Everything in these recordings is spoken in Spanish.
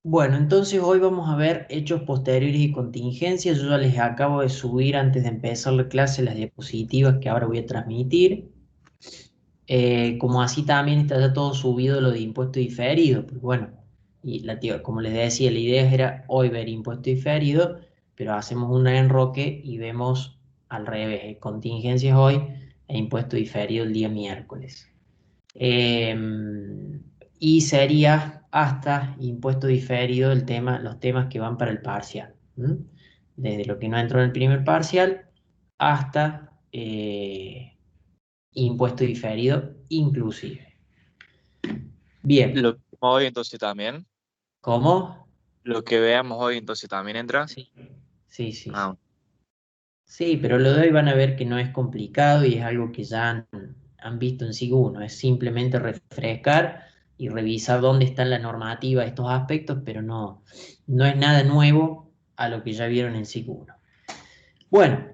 Bueno, entonces hoy vamos a ver hechos posteriores y contingencias. Yo ya les acabo de subir antes de empezar la clase las diapositivas que ahora voy a transmitir. Como así también está ya todo subido lo de impuesto diferido. Pues bueno, como les decía, la idea era hoy ver impuesto diferido, pero hacemos un enroque y vemos al revés, contingencias hoy e impuesto diferido el día miércoles. Y sería hasta impuesto diferido los temas que van para el parcial. Desde lo que no entró en el primer parcial hasta impuesto diferido inclusive. Bien, Lo que vemos hoy entonces también. ¿cómo? Lo que veamos hoy entonces también entra. Sí, sí, sí, sí. Ah, Sí, pero lo de hoy van a ver que no es complicado y es algo que ya han visto en SIG 1. Es simplemente refrescar y revisar dónde está en la normativa estos aspectos, pero no es nada nuevo a lo que ya vieron en SIG 1. Bueno,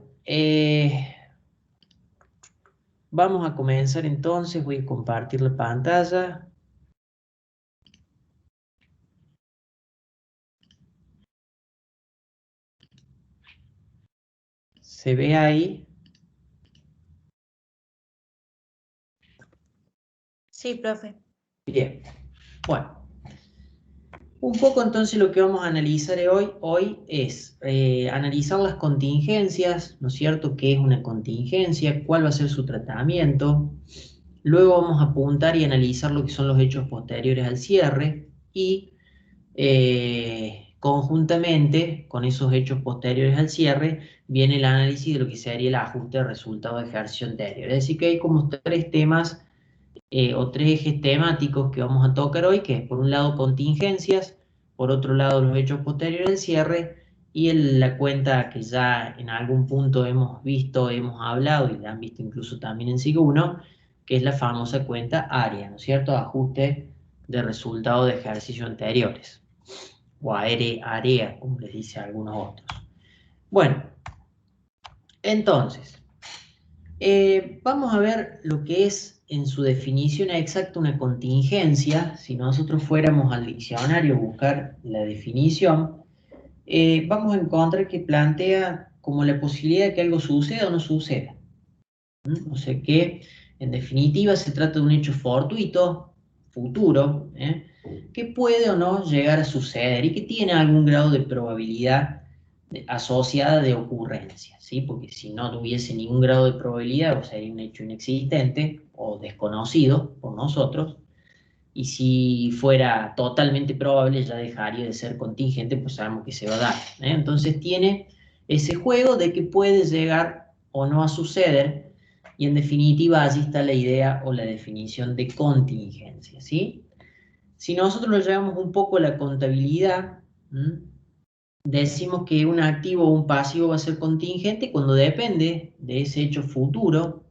vamos a comenzar entonces. Voy a compartir la pantalla. ¿Se ve ahí? Sí, profe. Bien. Bueno. Un poco entonces lo que vamos a analizar hoy es analizar las contingencias, ¿no es cierto? ¿Qué es una contingencia? ¿Cuál va a ser su tratamiento? Luego vamos a apuntar y analizar lo que son los hechos posteriores al cierre y conjuntamente con esos hechos posteriores al cierre viene el análisis de lo que sería el ajuste de resultado de ejercicio anterior. Es decir, que hay como tres temas o tres ejes temáticos que vamos a tocar hoy, que es por un lado contingencias, por otro lado los hechos posteriores al cierre y la cuenta que ya en algún punto hemos visto, hemos hablado y la han visto incluso también en SIG 1, que es la famosa cuenta área, ¿no es cierto? Ajuste de resultados de ejercicios anteriores, o área, como les dice a algunos otros. Bueno, entonces, vamos a ver lo que es en su definición exacta una contingencia. Si nosotros fuéramos al diccionario a buscar la definición, vamos a encontrar que plantea como la posibilidad de que algo suceda o no suceda. O sea que, en definitiva, se trata de un hecho fortuito, futuro, que puede o no llegar a suceder y que tiene algún grado de probabilidad asociada de ocurrencia, ¿sí? Porque si no tuviese ningún grado de probabilidad, o sería un hecho inexistente o desconocido por nosotros, y si fuera totalmente probable ya dejaría de ser contingente, pues sabemos que se va a dar, Entonces tiene ese juego de que puede llegar o no a suceder, y en definitiva allí está la idea o la definición de contingencia, ¿sí? Si nosotros lo llevamos un poco a la contabilidad, decimos que un activo o un pasivo va a ser contingente cuando depende de ese hecho futuro,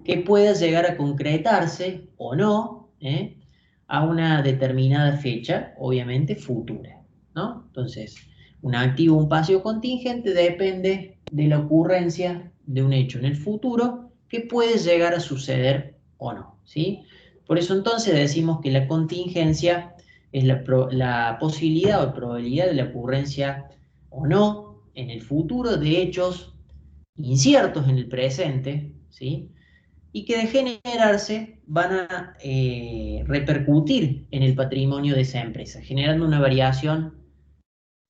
que pueda llegar a concretarse o no, a una determinada fecha, obviamente futura, ¿no? Entonces, un activo o un pasivo contingente depende de la ocurrencia de un hecho en el futuro que puede llegar a suceder o no, ¿sí? Por eso entonces decimos que la contingencia es la posibilidad o probabilidad de la ocurrencia o no en el futuro de hechos inciertos en el presente, ¿sí? Y que de generarse van a repercutir en el patrimonio de esa empresa, generando una variación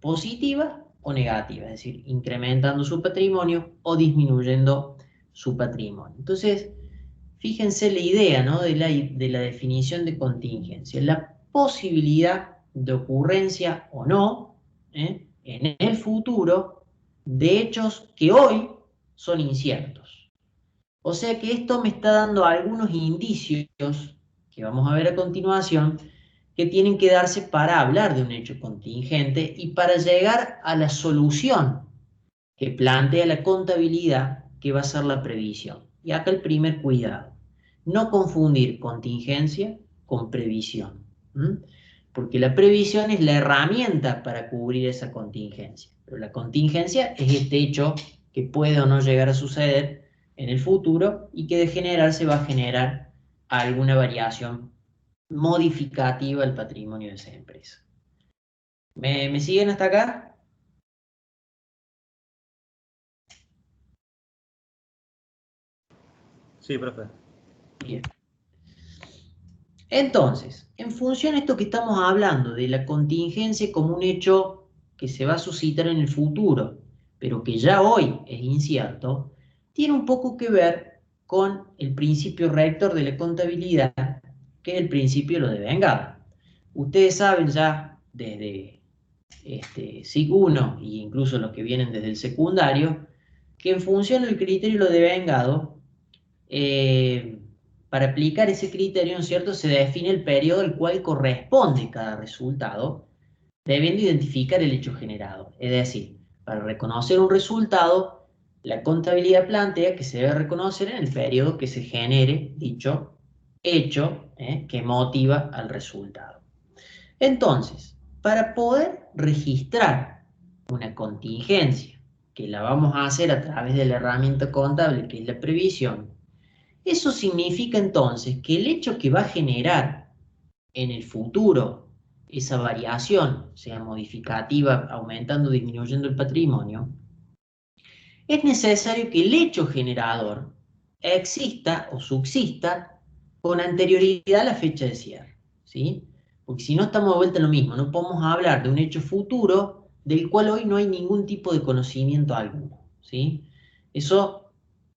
positiva o negativa, es decir, incrementando su patrimonio o disminuyendo su patrimonio. Entonces, fíjense la idea, ¿no? de la definición de contingencia, la posibilidad de ocurrencia o no en el futuro de hechos que hoy son inciertos. O sea que esto me está dando algunos indicios que vamos a ver a continuación que tienen que darse para hablar de un hecho contingente y para llegar a la solución que plantea la contabilidad, que va a ser la previsión. Y acá el primer cuidado, no confundir contingencia con previsión, porque la previsión es la herramienta para cubrir esa contingencia, pero la contingencia es este hecho que puede o no llegar a suceder en el futuro y que de generarse va a generar alguna variación modificativa al patrimonio de esa empresa. ¿Me siguen hasta acá? Sí, profe. Bien. Entonces, en función de esto que estamos hablando, de la contingencia como un hecho que se va a suscitar en el futuro, pero que ya hoy es incierto, tiene un poco que ver con el principio rector de la contabilidad, que es el principio de lo devengado. Ustedes saben ya desde SIC 1 e incluso los que vienen desde el secundario, que en función del criterio de lo devengado, eh, para aplicar ese criterio, ¿no es cierto?, se define el periodo al cual corresponde cada resultado, debiendo identificar el hecho generado. Es decir, para reconocer un resultado, la contabilidad plantea que se debe reconocer en el periodo que se genere dicho hecho que motiva al resultado. Entonces, para poder registrar una contingencia, que la vamos a hacer a través de la herramienta contable, que es la previsión, eso significa entonces que el hecho que va a generar en el futuro esa variación, sea modificativa, aumentando o disminuyendo el patrimonio, es necesario que el hecho generador exista o subsista con anterioridad a la fecha de cierre, ¿sí? Porque si no estamos de vuelta en lo mismo, no podemos hablar de un hecho futuro del cual hoy no hay ningún tipo de conocimiento alguno, ¿sí? Eso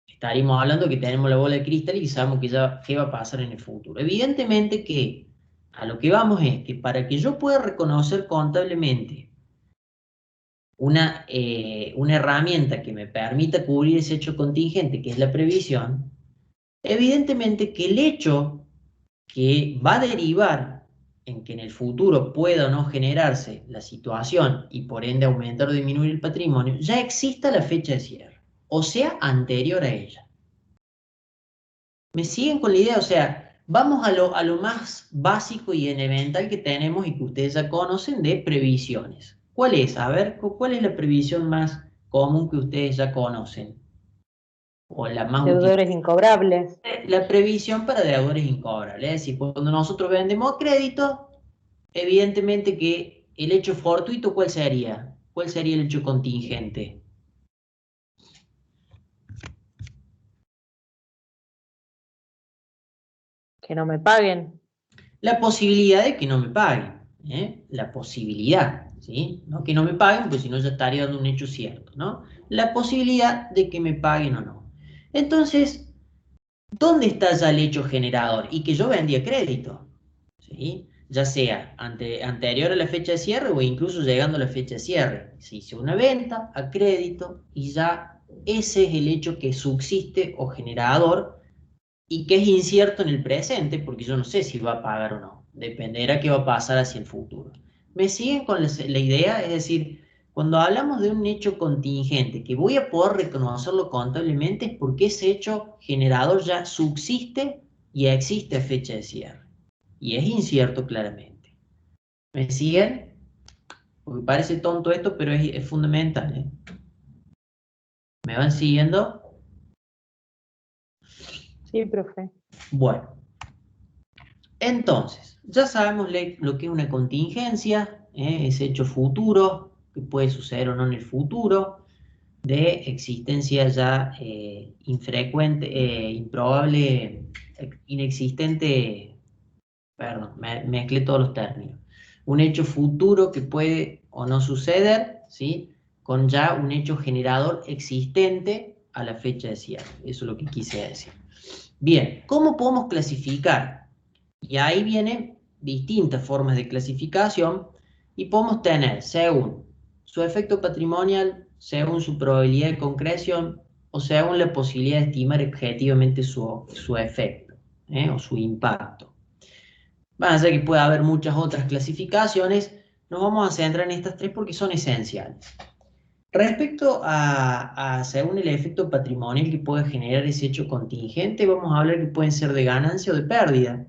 estaríamos hablando que tenemos la bola de cristal y sabemos que ya qué va a pasar en el futuro. Evidentemente que a lo que vamos es que para que yo pueda reconocer contablemente una herramienta que me permita cubrir ese hecho contingente, que es la previsión, evidentemente que el hecho que va a derivar en que en el futuro pueda o no generarse la situación y por ende aumentar o disminuir el patrimonio, ya exista la fecha de cierre, o sea, anterior a ella. ¿Me siguen con la idea? O sea, vamos a lo más básico y elemental que tenemos y que ustedes ya conocen de previsiones. ¿Cuál es? A ver, ¿cuál es la previsión más común que ustedes ya conocen? O la más útil. Deudores incobrables. La previsión para deudores incobrables. Es decir, cuando nosotros vendemos crédito, evidentemente que el hecho fortuito, ¿cuál sería? ¿Cuál sería el hecho contingente? Que no me paguen. La posibilidad de que no me paguen, la posibilidad, ¿sí? No que no me paguen, pues si no ya estaría dando un hecho cierto, ¿no? La posibilidad de que me paguen o no. Entonces, ¿dónde está ya el hecho generador? Y que yo vendía crédito, ¿sí? Ya sea anterior a la fecha de cierre o incluso llegando a la fecha de cierre. Se hizo una venta a crédito y ya ese es el hecho que subsiste o generador y que es incierto en el presente, porque yo no sé si va a pagar o no. Dependerá qué va a pasar hacia el futuro. ¿Me siguen con la idea? Es decir, cuando hablamos de un hecho contingente, que voy a poder reconocerlo contablemente, es porque ese hecho generador ya subsiste y existe a fecha de cierre. Y es incierto claramente. ¿Me siguen? Porque parece tonto esto, pero es fundamental, ¿eh? ¿Me van siguiendo? Sí, profe. Bueno. Entonces, ya sabemos lo que es una contingencia, ese hecho futuro, que puede suceder o no en el futuro, de existencia ya infrecuente, improbable, inexistente, perdón, mezclé todos los términos. Un hecho futuro que puede o no suceder, ¿sí? Con ya un hecho generador existente a la fecha de cierre. Eso es lo que quise decir. Bien, ¿cómo podemos clasificar? Y ahí vienen distintas formas de clasificación y podemos tener según su efecto patrimonial, según su probabilidad de concreción o según la posibilidad de estimar objetivamente su efecto o su impacto. Van a ser que puede haber muchas otras clasificaciones, nos vamos a centrar en estas tres porque son esenciales. Respecto a según el efecto patrimonial que puede generar ese hecho contingente, vamos a hablar que pueden ser de ganancia o de pérdida.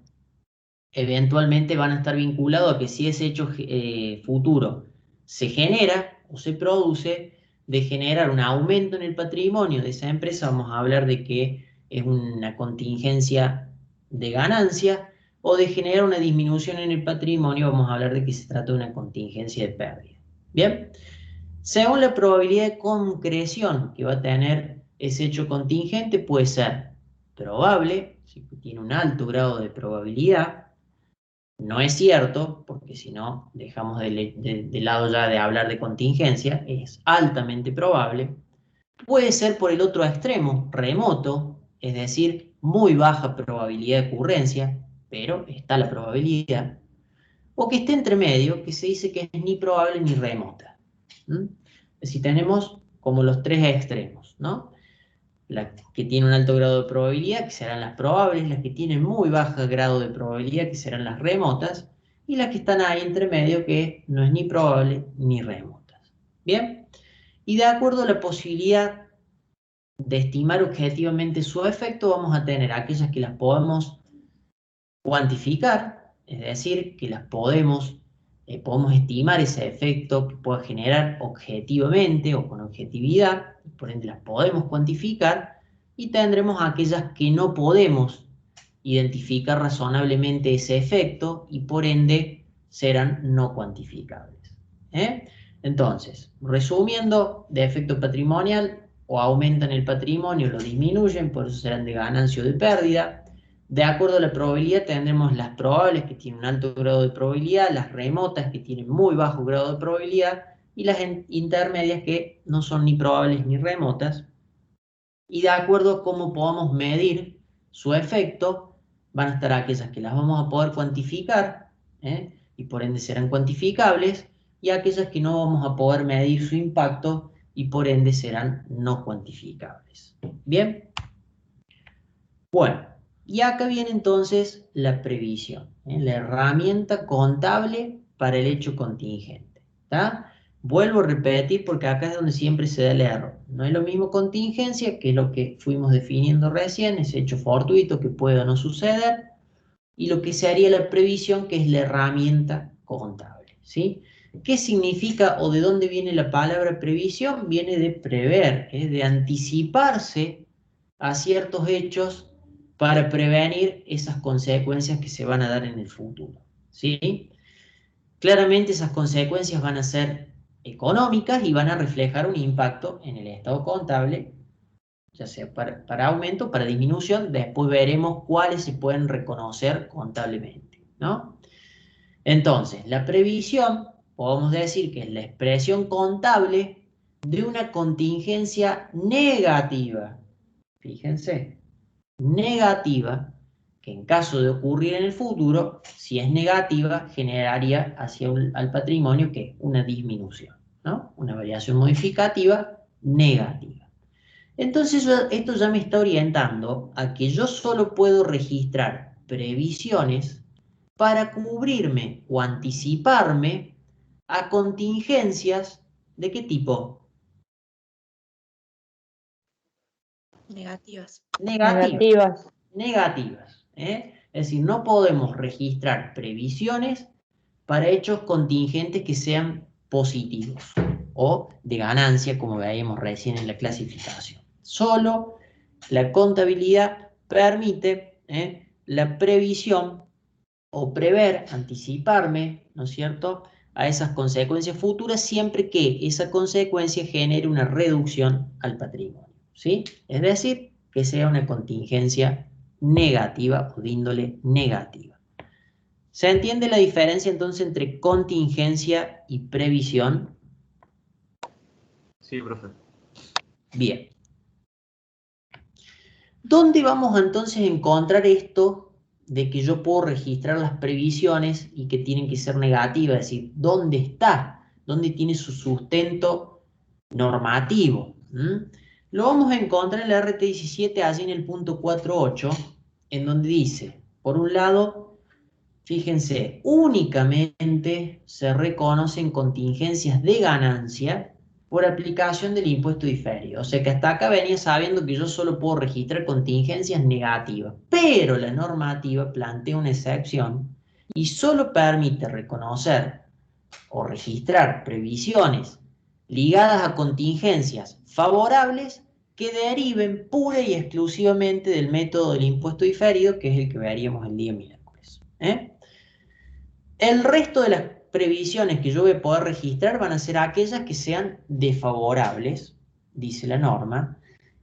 Eventualmente van a estar vinculados a que si ese hecho futuro se genera o se produce, de generar un aumento en el patrimonio de esa empresa, vamos a hablar de que es una contingencia de ganancia, o de generar una disminución en el patrimonio, vamos a hablar de que se trata de una contingencia de pérdida. Bien, según la probabilidad de concreción que va a tener ese hecho contingente, puede ser probable, si tiene un alto grado de probabilidad. No es cierto, porque si no dejamos de lado ya de hablar de contingencia, es altamente probable. Puede ser por el otro extremo, remoto, es decir, muy baja probabilidad de ocurrencia, pero está la probabilidad. O que esté entre medio, que se dice que es ni probable ni remota. ¿Mm? Es decir, tenemos como los tres extremos, ¿no? La que tiene un alto grado de probabilidad, que serán las probables, las que tienen muy bajo grado de probabilidad, que serán las remotas, y las que están ahí entre medio, que no es ni probable ni remotas. ¿Bien? Y de acuerdo a la posibilidad de estimar objetivamente su efecto, vamos a tener aquellas que las podemos cuantificar, es decir, que las podemos estimar ese efecto que pueda generar objetivamente o con objetividad, por ende las podemos cuantificar, y tendremos aquellas que no podemos identificar razonablemente ese efecto y por ende serán no cuantificables. Entonces, resumiendo, de efecto patrimonial, o aumentan el patrimonio o lo disminuyen, por eso serán de ganancia o de pérdida. De acuerdo a la probabilidad tendremos las probables, que tienen un alto grado de probabilidad, las remotas, que tienen muy bajo grado de probabilidad, y las intermedias, que no son ni probables ni remotas. Y de acuerdo a cómo podamos medir su efecto, van a estar aquellas que las vamos a poder cuantificar, y por ende serán cuantificables, y aquellas que no vamos a poder medir su impacto, y por ende serán no cuantificables. ¿Bien? Bueno, y acá viene entonces la previsión, la herramienta contable para el hecho contingente. ¿Tá? Vuelvo a repetir porque acá es donde siempre se da el error. No es lo mismo contingencia, que es lo que fuimos definiendo recién, ese hecho fortuito que puede o no suceder, y lo que se haría la previsión, que es la herramienta contable. ¿Sí? ¿Qué significa o de dónde viene la palabra previsión? Viene de prever, de anticiparse a ciertos hechos para prevenir esas consecuencias que se van a dar en el futuro. ¿Sí? Claramente esas consecuencias van a ser económicas y van a reflejar un impacto en el estado contable, ya sea para aumento, para disminución. Después veremos cuáles se pueden reconocer contablemente, ¿no? Entonces, la previsión, podemos decir que es la expresión contable de una contingencia negativa. Fíjense, negativa, que en caso de ocurrir en el futuro, si es negativa, generaría al patrimonio que una disminución, ¿no? Una variación modificativa negativa. Entonces esto ya me está orientando a que yo solo puedo registrar previsiones para cubrirme o anticiparme a contingencias ¿de qué tipo? Negativas. Negativas. Negativas. Es decir, no podemos registrar previsiones para hechos contingentes que sean positivos o de ganancia, como veíamos recién en la clasificación. Solo la contabilidad permite la previsión o prever, anticiparme, ¿no es cierto?, a esas consecuencias futuras, siempre que esa consecuencia genere una reducción al patrimonio, ¿sí? Es decir, que sea una contingencia negativa o de índole negativa. ¿Se entiende la diferencia entonces entre contingencia y previsión? Sí, profe. Bien. ¿Dónde vamos a entonces encontrar esto de que yo puedo registrar las previsiones y que tienen que ser negativas? Es decir, ¿dónde está? ¿Dónde tiene su sustento normativo? Lo vamos a encontrar en la RT17, allí en el punto 4.8, en donde dice, por un lado, fíjense, únicamente se reconocen contingencias de ganancia por aplicación del impuesto diferido. O sea que hasta acá venía sabiendo que yo solo puedo registrar contingencias negativas, pero la normativa plantea una excepción y solo permite reconocer o registrar previsiones ligadas a contingencias favorables que deriven pura y exclusivamente del método del impuesto diferido, que es el que veríamos el día miércoles. El resto de las previsiones que yo voy a poder registrar van a ser aquellas que sean desfavorables, dice la norma,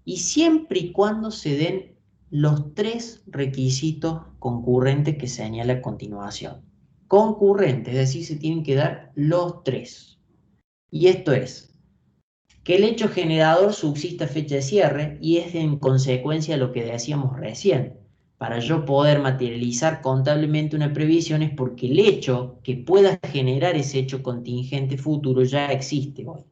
y siempre y cuando se den los 3 requisitos concurrentes que señala a continuación. Concurrentes, es decir, se tienen que dar los 3. Y esto es, que el hecho generador subsista a fecha de cierre, y es en consecuencia lo que decíamos recién. Para yo poder materializar contablemente una previsión es porque el hecho que pueda generar ese hecho contingente futuro ya existe hoy.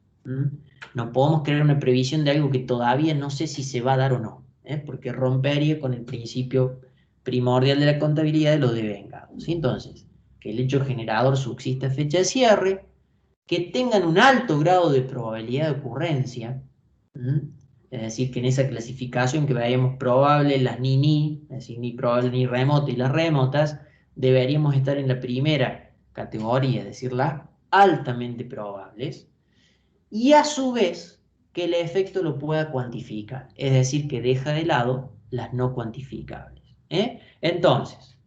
No podemos crear una previsión de algo que todavía no sé si se va a dar o no, porque rompería con el principio primordial de la contabilidad de los devengados. Entonces, que el hecho generador subsista a fecha de cierre, que tengan un alto grado de probabilidad de ocurrencia, es decir, que en esa clasificación que veíamos probable, las ni, es decir, ni probable ni remoto y las remotas, deberíamos estar en la primera categoría, es decir, las altamente probables, y a su vez que el efecto lo pueda cuantificar, es decir, que deja de lado las no cuantificables. Entonces,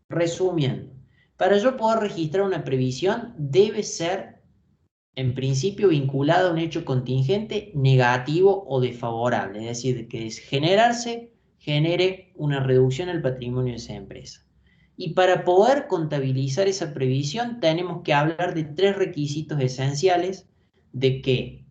resumiendo, para yo poder registrar una previsión debe ser en principio vinculada a un hecho contingente negativo o desfavorable, es decir, que es generarse genere una reducción al patrimonio de esa empresa. Y para poder contabilizar esa previsión tenemos que hablar de 3 requisitos esenciales de que,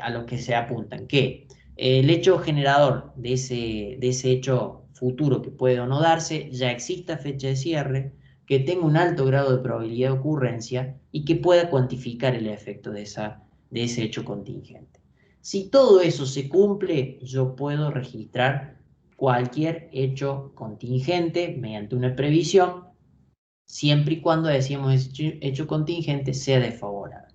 a los que se apuntan, que el hecho generador de ese hecho futuro que puede o no darse ya exista fecha de cierre, que tenga un alto grado de probabilidad de ocurrencia y que pueda cuantificar el efecto de ese hecho contingente. Si todo eso se cumple, yo puedo registrar cualquier hecho contingente mediante una previsión, siempre y cuando, decíamos, ese hecho contingente sea desfavorable.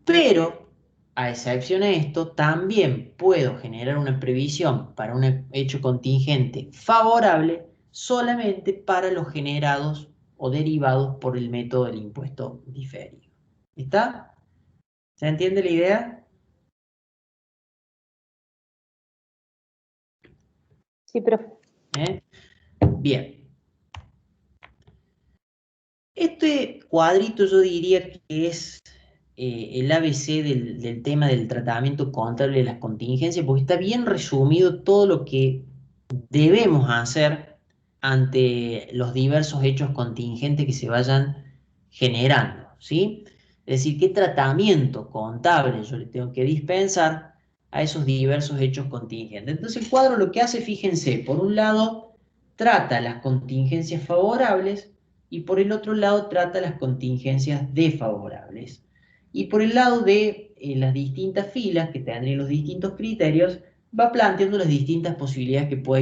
Pero, a excepción de esto, también puedo generar una previsión para un hecho contingente favorable solamente para los generados o derivados por el método del impuesto diferido. ¿Está? ¿Se entiende la idea? Sí, profe. Bien. Este cuadrito yo diría que es el ABC del tema del tratamiento contable de las contingencias, porque está bien resumido todo lo que debemos hacer ante los diversos hechos contingentes que se vayan generando, ¿sí? Es decir, qué tratamiento contable yo le tengo que dispensar a esos diversos hechos contingentes. Entonces el cuadro lo que hace, fíjense, por un lado trata las contingencias favorables y por el otro lado trata las contingencias desfavorables. Y por el lado de las distintas filas que tendrían los distintos criterios, va planteando las distintas posibilidades que puede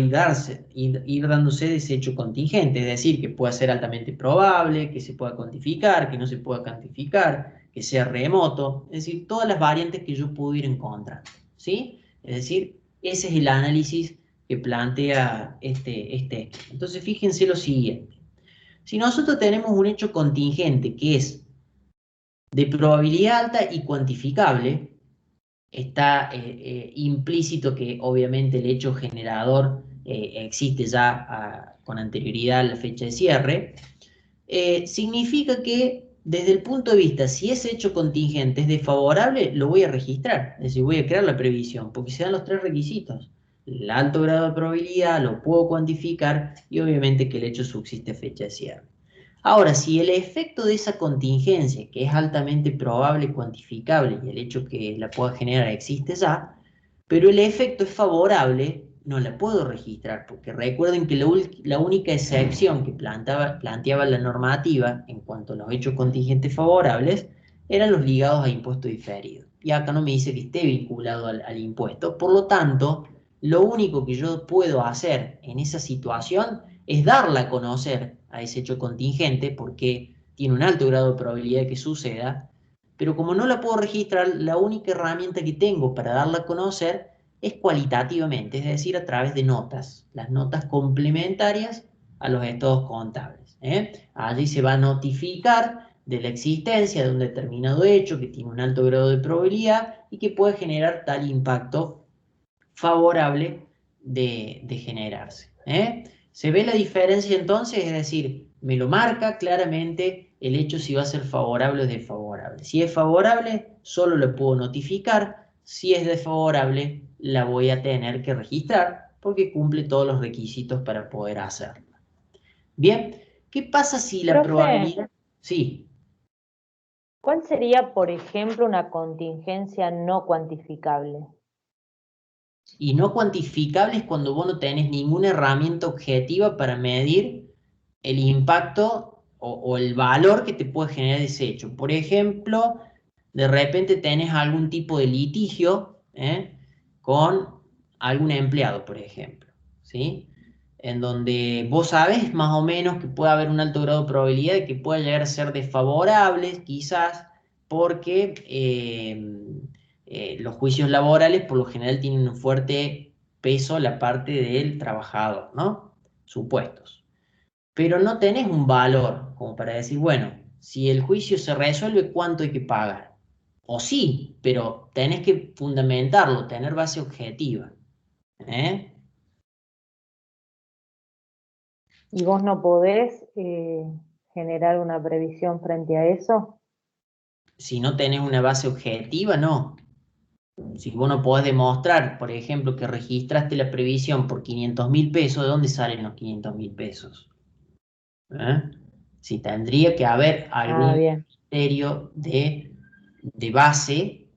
ir dándose de ese hecho contingente, es decir, que pueda ser altamente probable, que se pueda cuantificar, que no se pueda cuantificar, que sea remoto, es decir, todas las variantes que yo puedo ir encontrando, ¿sí? Es decir, ese es el análisis que plantea este. Entonces, fíjense lo siguiente. Si nosotros tenemos un hecho contingente que es de probabilidad alta y cuantificable, está implícito que obviamente el hecho generador existe ya con anterioridad a la fecha de cierre, significa que desde el punto de vista, si ese hecho contingente es desfavorable, lo voy a registrar, es decir, voy a crear la previsión, porque se dan los 3 requisitos. El alto grado de probabilidad, lo puedo cuantificar y obviamente que el hecho subsiste a fecha de cierre. Ahora, si el efecto de esa contingencia, que es altamente probable, cuantificable, y el hecho que la pueda generar existe ya, pero el efecto es favorable, no la puedo registrar, porque recuerden que la única excepción que planteaba la normativa en cuanto a los hechos contingentes favorables eran los ligados a impuesto diferido. Y acá no me dice que esté vinculado al impuesto. Por lo tanto, lo único que yo puedo hacer en esa situación es darla a conocer a ese hecho contingente, porque tiene un alto grado de probabilidad de que suceda, pero como no la puedo registrar, la única herramienta que tengo para darla a conocer es cualitativamente, es decir, a través de notas, las notas complementarias a los estados contables. Allí se va a notificar de la existencia de un determinado hecho que tiene un alto grado de probabilidad y que puede generar tal impacto favorable de generarse. ¿Se ve la diferencia entonces? Es decir, me lo marca claramente el hecho si va a ser favorable o desfavorable. Si es favorable, solo lo puedo notificar. Si es desfavorable, la voy a tener que registrar porque cumple todos los requisitos para poder hacerlo. Bien, ¿qué pasa si la Profe. probabilidad... Sí, ¿Cuál sería, por ejemplo, una contingencia no cuantificable? y no cuantificable es cuando vos no tenés ninguna herramienta objetiva para medir el impacto o el valor que te puede generar ese hecho. Por ejemplo, de repente tenés algún tipo de litigio con algún empleado, por ejemplo, ¿sí? En donde vos sabés más o menos que puede haber un alto grado de probabilidad de que pueda llegar a ser desfavorable, quizás porque los juicios laborales por lo general tienen un fuerte peso la parte del trabajador, ¿no? Supuestos. Pero no tenés un valor como para decir, bueno, si el juicio se resuelve, ¿cuánto hay que pagar? O sí, pero tenés que fundamentarlo, tener base objetiva. ¿Eh? ¿Y vos no podés generar una previsión frente a eso? Si no tenés una base objetiva, no. Si vos no podés demostrar, por ejemplo, que registraste la previsión por 500.000 pesos, ¿de dónde salen los 500.000 pesos? ¿Eh? Si tendría que haber Ah, algún bien. criterio de base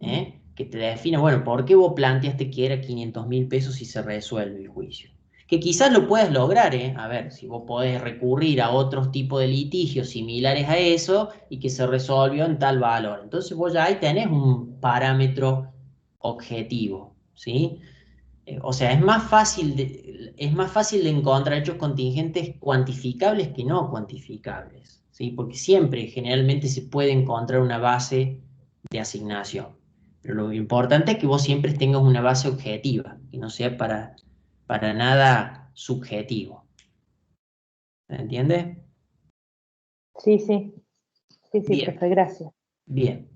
que te defina, bueno, ¿por qué vos planteaste que era 500.000 pesos si se resuelve el juicio? Que quizás lo puedas lograr, a ver, si vos podés recurrir a otros tipos de litigios similares a eso y que se resolvió en tal valor. Entonces vos ya ahí tenés un parámetro objetivo, ¿sí? O sea, es más fácil de encontrar hechos contingentes cuantificables que no cuantificables, ¿sí? Porque siempre, generalmente, se puede encontrar una base de asignación. Pero lo importante es que vos siempre tengas una base objetiva, que no sea para nada subjetivo. ¿Se entiende? Sí, sí. Sí, sí, Bien, profe, gracias. bien.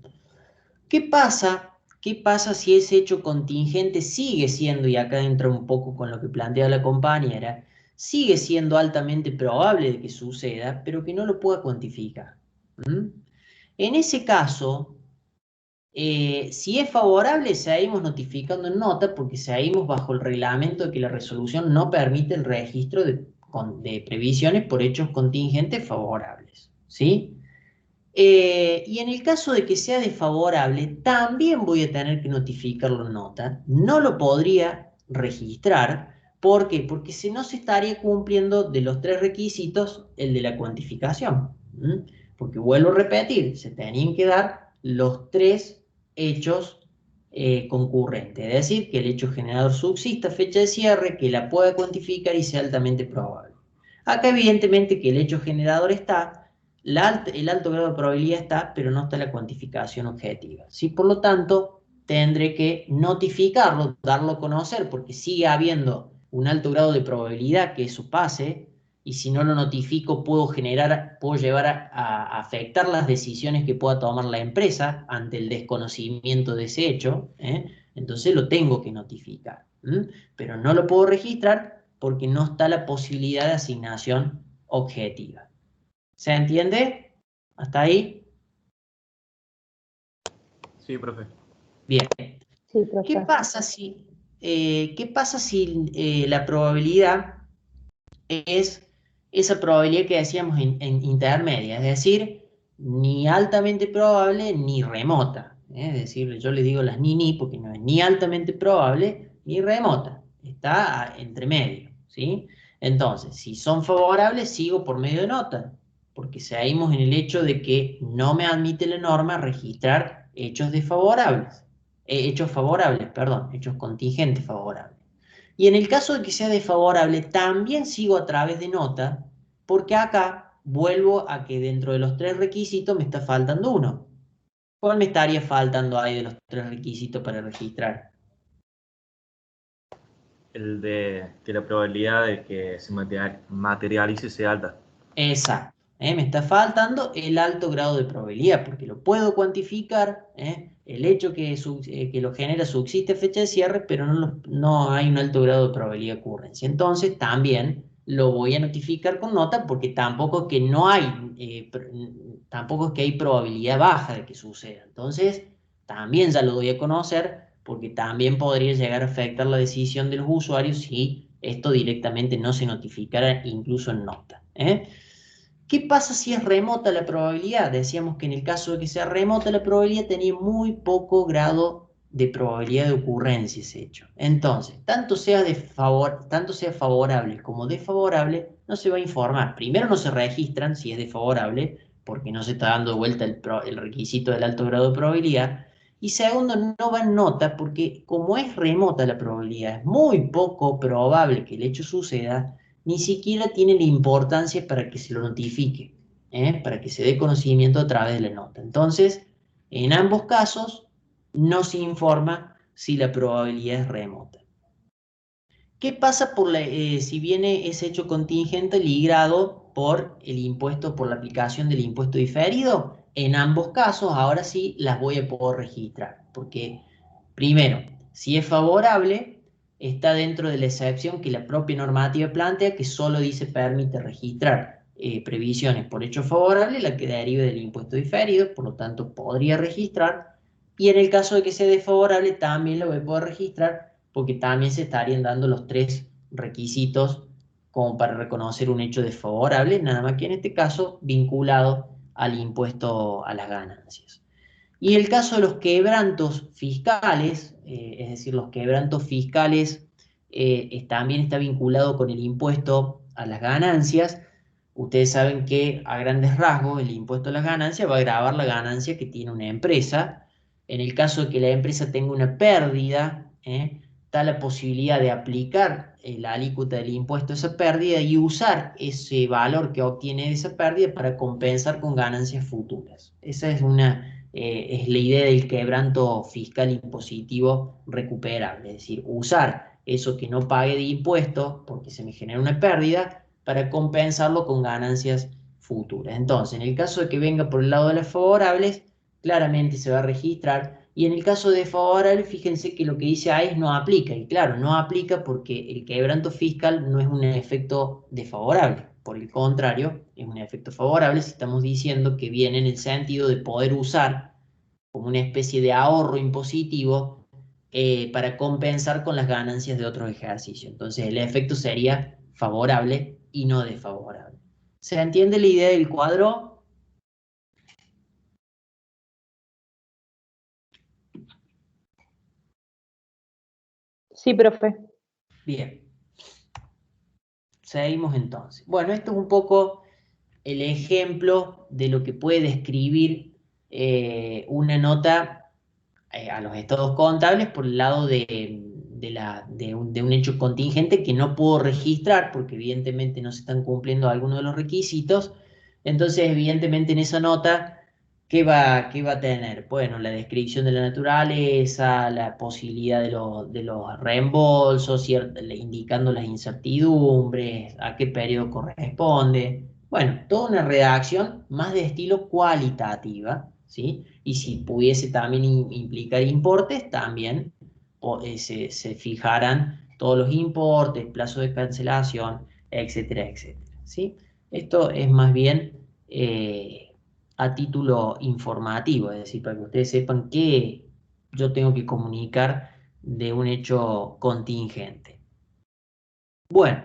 ¿Qué pasa? ¿Qué pasa si ese hecho contingente sigue siendo, y acá entra un poco con lo que plantea la compañera, sigue siendo altamente probable de que suceda, pero que no lo pueda cuantificar? ¿Mm? En ese caso, si es favorable, seguimos notificando en nota porque seguimos bajo el reglamento de que la resolución no permite el registro de previsiones por hechos contingentes favorables, ¿sí? Y en el caso de que sea desfavorable, también voy a tener que notificarlo en nota. No lo podría registrar. ¿Por qué? Porque si no se estaría cumpliendo de los tres requisitos el de la cuantificación. ¿Mm? Porque vuelvo a repetir, se tenían que dar los tres hechos concurrentes. Es decir, que el hecho generador subsista a fecha de cierre, que la pueda cuantificar y sea altamente probable. Acá evidentemente que el hecho generador está, el alto grado de probabilidad está, pero no está la cuantificación objetiva, ¿sí? Por lo tanto, tendré que notificarlo, darlo a conocer, porque sigue habiendo un alto grado de probabilidad que eso pase, y si no lo notifico puedo llevar a afectar las decisiones que pueda tomar la empresa ante el desconocimiento de ese hecho, entonces lo tengo que notificar, pero no lo puedo registrar porque no está la posibilidad de asignación objetiva. ¿Se entiende? ¿Hasta ahí? Sí, profe. Bien. Sí, ¿Qué profe. pasa si la probabilidad es esa probabilidad que decíamos en intermedia? Es decir, ni altamente probable ni remota. Es decir, yo le digo las ni porque no es ni altamente probable ni remota. Está entre medio, ¿sí? Entonces, si son favorables, sigo por medio de nota, porque seguimos en el hecho de que no me admite la norma registrar hechos desfavorables, hechos favorables, perdón, hechos contingentes favorables. Y en el caso de que sea desfavorable, también sigo a través de nota, porque acá vuelvo a que dentro de los tres requisitos me está faltando uno. ¿Cuál me estaría faltando ahí de los tres requisitos para registrar? El de que la probabilidad de que se materialice sea alta. Exacto. Me está faltando el alto grado de probabilidad, porque lo puedo cuantificar, el hecho que lo genera subsiste a fecha de cierre, pero no hay un alto grado de probabilidad de ocurrencia. Entonces, también lo voy a notificar con nota porque tampoco es que no hay, tampoco es que hay probabilidad baja de que suceda. Entonces, también ya lo doy a conocer porque también podría llegar a afectar la decisión de los usuarios si esto directamente no se notificara incluso en nota. ¿Qué pasa si es remota la probabilidad? Decíamos que en el caso de que sea remota la probabilidad tenía muy poco grado de probabilidad de ocurrencia ese hecho. Entonces, tanto sea favorable como desfavorable, no se va a informar. Primero no se registran si es desfavorable, porque no se está dando vuelta el requisito del alto grado de probabilidad. Y segundo, no va en nota, porque como es remota la probabilidad, es muy poco probable que el hecho suceda, ni siquiera tiene la importancia para que se lo notifique, para que se dé conocimiento a través de la nota. Entonces, en ambos casos, no se informa si la probabilidad es remota. ¿Qué pasa si viene ese hecho contingente ligrado por el impuesto, por la aplicación del impuesto diferido? En ambos casos, ahora sí las voy a poder registrar, porque primero, si es favorable, está dentro de la excepción que la propia normativa plantea, que solo dice permite registrar previsiones por hecho favorable, la que derive del impuesto diferido, por lo tanto podría registrar, y en el caso de que sea desfavorable, también lo voy a poder registrar, porque también se estarían dando los 3 requisitos como para reconocer un hecho desfavorable, nada más que en este caso vinculado al impuesto a las ganancias. Y el caso de los quebrantos fiscales, es decir, los quebrantos fiscales también está vinculado con el impuesto a las ganancias. Ustedes saben que a grandes rasgos el impuesto a las ganancias va a gravar la ganancia que tiene una empresa. En el caso de que la empresa tenga una pérdida, está la posibilidad de aplicar la alícuota del impuesto a esa pérdida y usar ese valor que obtiene de esa pérdida para compensar con ganancias futuras. Esa es la idea del quebranto fiscal impositivo recuperable, es decir, usar eso que no pague de impuestos porque se me genera una pérdida para compensarlo con ganancias futuras. Entonces, en el caso de que venga por el lado de las favorables, claramente se va a registrar, y en el caso de desfavorable, fíjense que lo que dice ahí no aplica, y claro, no aplica porque el quebranto fiscal no es un efecto desfavorable, por el contrario, es un efecto favorable si estamos diciendo que viene en el sentido de poder usar como una especie de ahorro impositivo para compensar con las ganancias de otros ejercicios. Entonces el efecto sería favorable y no desfavorable. ¿Se entiende la idea del cuadro? Sí, profe. Bien. Seguimos entonces. Bueno, esto es un poco el ejemplo de lo que puede describir una nota a los estados contables por el lado de un hecho contingente que no puedo registrar porque evidentemente no se están cumpliendo algunos de los requisitos. Entonces, evidentemente en esa nota, ¿qué va a tener? Bueno, la descripción de la naturaleza, la posibilidad de los reembolsos, indicando las incertidumbres, a qué periodo corresponde. Bueno, toda una redacción más de estilo cualitativa, ¿sí? Y si pudiese también implicar importes, también se fijarán todos los importes, plazo de cancelación, etcétera, etcétera, ¿sí? Esto es más bien a título informativo, es decir, para que ustedes sepan qué yo tengo que comunicar de un hecho contingente. Bueno,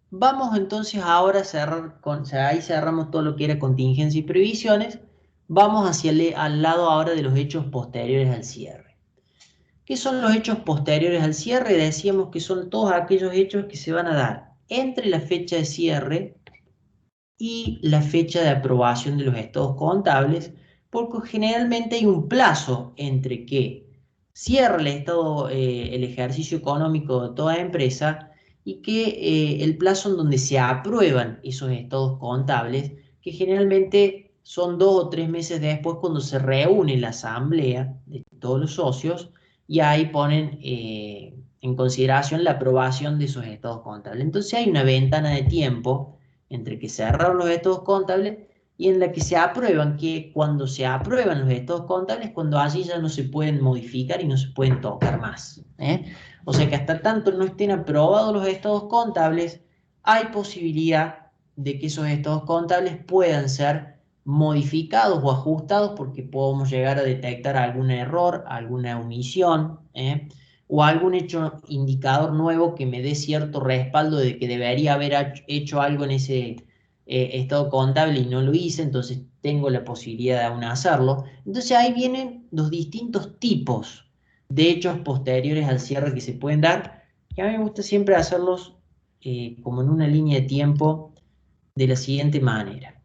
vamos entonces ahora a cerrar, ahí cerramos todo lo que era contingencia y previsiones. Vamos al lado ahora de los hechos posteriores al cierre. ¿Qué son los hechos posteriores al cierre? Decíamos que son todos aquellos hechos que se van a dar entre la fecha de cierre y la fecha de aprobación de los estados contables, porque generalmente hay un plazo entre que cierra el ejercicio económico de toda empresa y que el plazo en donde se aprueban esos estados contables, que generalmente son 2 o 3 meses después cuando se reúne la asamblea de todos los socios y ahí ponen en consideración la aprobación de esos estados contables. Entonces hay una ventana de tiempo entre que se cerraron los estados contables y en la que se aprueban, que cuando se aprueban los estados contables, cuando allí ya no se pueden modificar y no se pueden tocar más. O sea que hasta tanto no estén aprobados los estados contables, hay posibilidad de que esos estados contables puedan ser modificados o ajustados porque podemos llegar a detectar algún error, alguna omisión, o algún hecho indicador nuevo que me dé cierto respaldo de que debería haber hecho algo en ese estado contable y no lo hice, entonces tengo la posibilidad de aún hacerlo. Entonces ahí vienen los distintos tipos de hechos posteriores al cierre que se pueden dar, y a mí me gusta siempre hacerlos como en una línea de tiempo de la siguiente manera.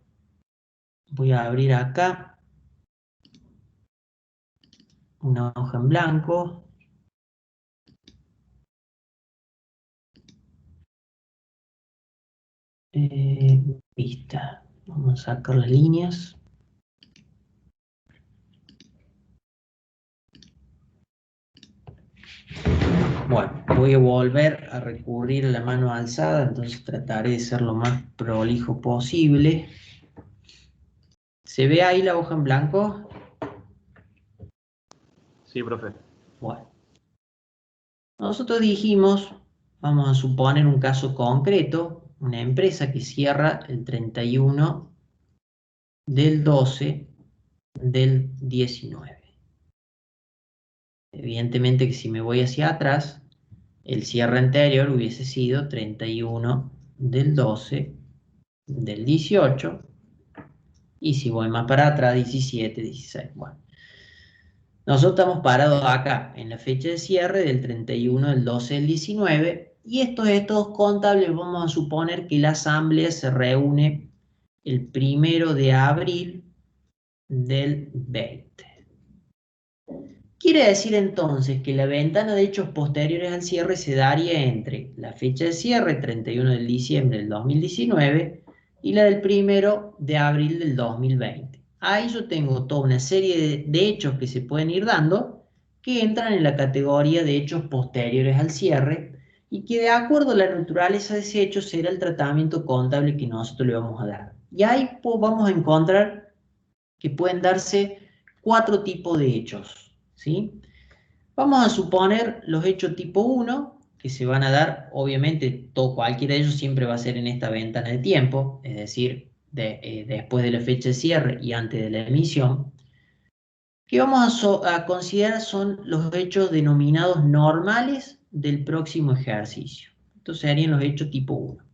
Voy a abrir acá una hoja en blanco. Vista. Vamos a sacar las líneas. Bueno, voy a volver a recurrir a la mano alzada, entonces trataré de ser lo más prolijo posible. ¿Se ve ahí la hoja en blanco? Sí, profe. Bueno. Nosotros dijimos, vamos a suponer un caso concreto, una empresa que cierra el 31 del 12 del 19. Evidentemente que si me voy hacia atrás, el cierre anterior hubiese sido 31 del 12 del 18, y si voy más para atrás, 17, 16. Bueno, nosotros estamos parados acá en la fecha de cierre del 31 del 12 del 19, y estos estados contables vamos a suponer que la asamblea se reúne el 1 de abril del 20. Quiere decir entonces que la ventana de hechos posteriores al cierre se daría entre la fecha de cierre, 31 de diciembre del 2019, y la del 1 de abril del 2020. Ahí yo tengo toda una serie de hechos que se pueden ir dando, que entran en la categoría de hechos posteriores al cierre, y que de acuerdo a la naturaleza de ese hecho será el tratamiento contable que nosotros le vamos a dar. Y ahí vamos a encontrar que pueden darse 4 tipos de hechos, ¿sí? Vamos a suponer los hechos tipo 1, que se van a dar, obviamente, cualquiera de ellos siempre va a ser en esta ventana de tiempo, es decir, después de la fecha de cierre y antes de la emisión, que vamos a considerar son los hechos denominados normales del próximo ejercicio. Estos serían los hechos tipo 1.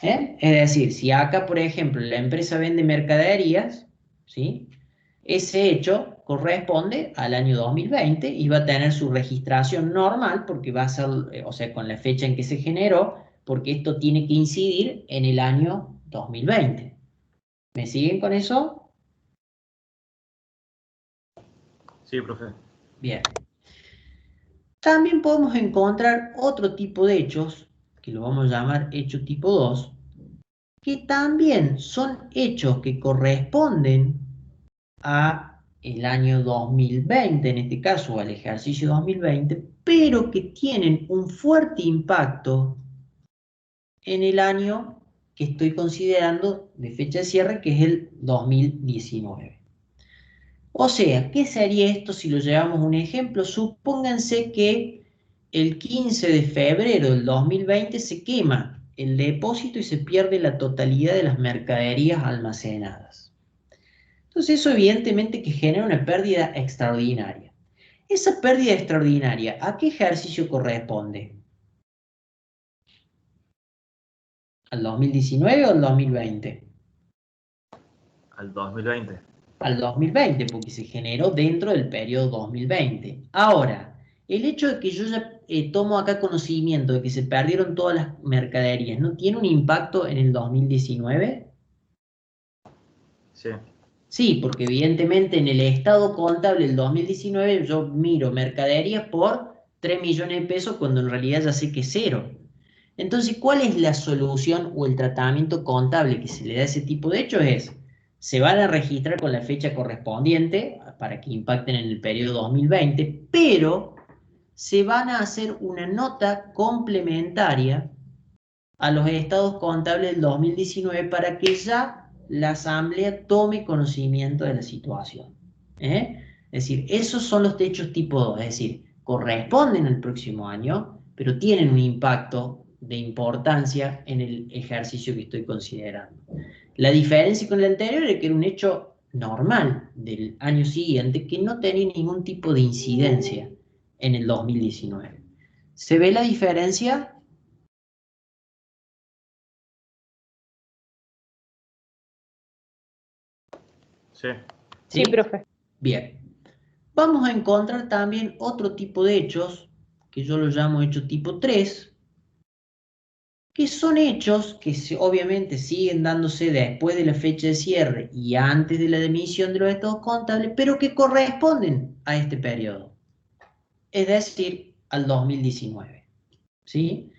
Es decir, si acá, por ejemplo, la empresa vende mercaderías, ¿sí? Ese hecho corresponde al año 2020 y va a tener su registración normal porque va a ser, o sea, con la fecha en que se generó, porque esto tiene que incidir en el año 2020. ¿Me siguen con eso? Sí, profe. Bien. También podemos encontrar otro tipo de hechos, que lo vamos a llamar hecho tipo 2, que también son hechos que corresponden a el año 2020, en este caso al ejercicio 2020, pero que tienen un fuerte impacto en el año que estoy considerando de fecha de cierre, que es el 2019. O sea, ¿qué sería esto si lo llevamos a un ejemplo? Supónganse que el 15 de febrero del 2020 se quema el depósito y se pierde la totalidad de las mercaderías almacenadas. Entonces eso evidentemente que genera una pérdida extraordinaria. Esa pérdida extraordinaria, ¿a qué ejercicio corresponde? ¿Al 2019 o al 2020? Al 2020. Al 2020, porque se generó dentro del periodo 2020. Ahora, el hecho de que yo ya tomo acá conocimiento de que se perdieron todas las mercaderías, ¿no tiene un impacto en el 2019? Sí. Sí, porque evidentemente en el estado contable del 2019 yo miro mercaderías por 3 millones de pesos cuando en realidad ya sé que es cero. Entonces, ¿cuál es la solución o el tratamiento contable que se le da a ese tipo de hechos? Se van a registrar con la fecha correspondiente para que impacten en el periodo 2020, pero se van a hacer una nota complementaria a los estados contables del 2019 para que ya la asamblea tome conocimiento de la situación. Es decir, esos son los hechos tipo 2, es decir, corresponden al próximo año, pero tienen un impacto de importancia en el ejercicio que estoy considerando. La diferencia con el anterior es que era un hecho normal del año siguiente que no tenía ningún tipo de incidencia en el 2019. ¿Se ve la diferencia? Sí. Sí, profe. Bien. Vamos a encontrar también otro tipo de hechos, que yo lo llamo hecho tipo 3, que son hechos que obviamente siguen dándose después de la fecha de cierre y antes de la emisión de los estados contables, pero que corresponden a este periodo, es decir, al 2019. ¿Sí?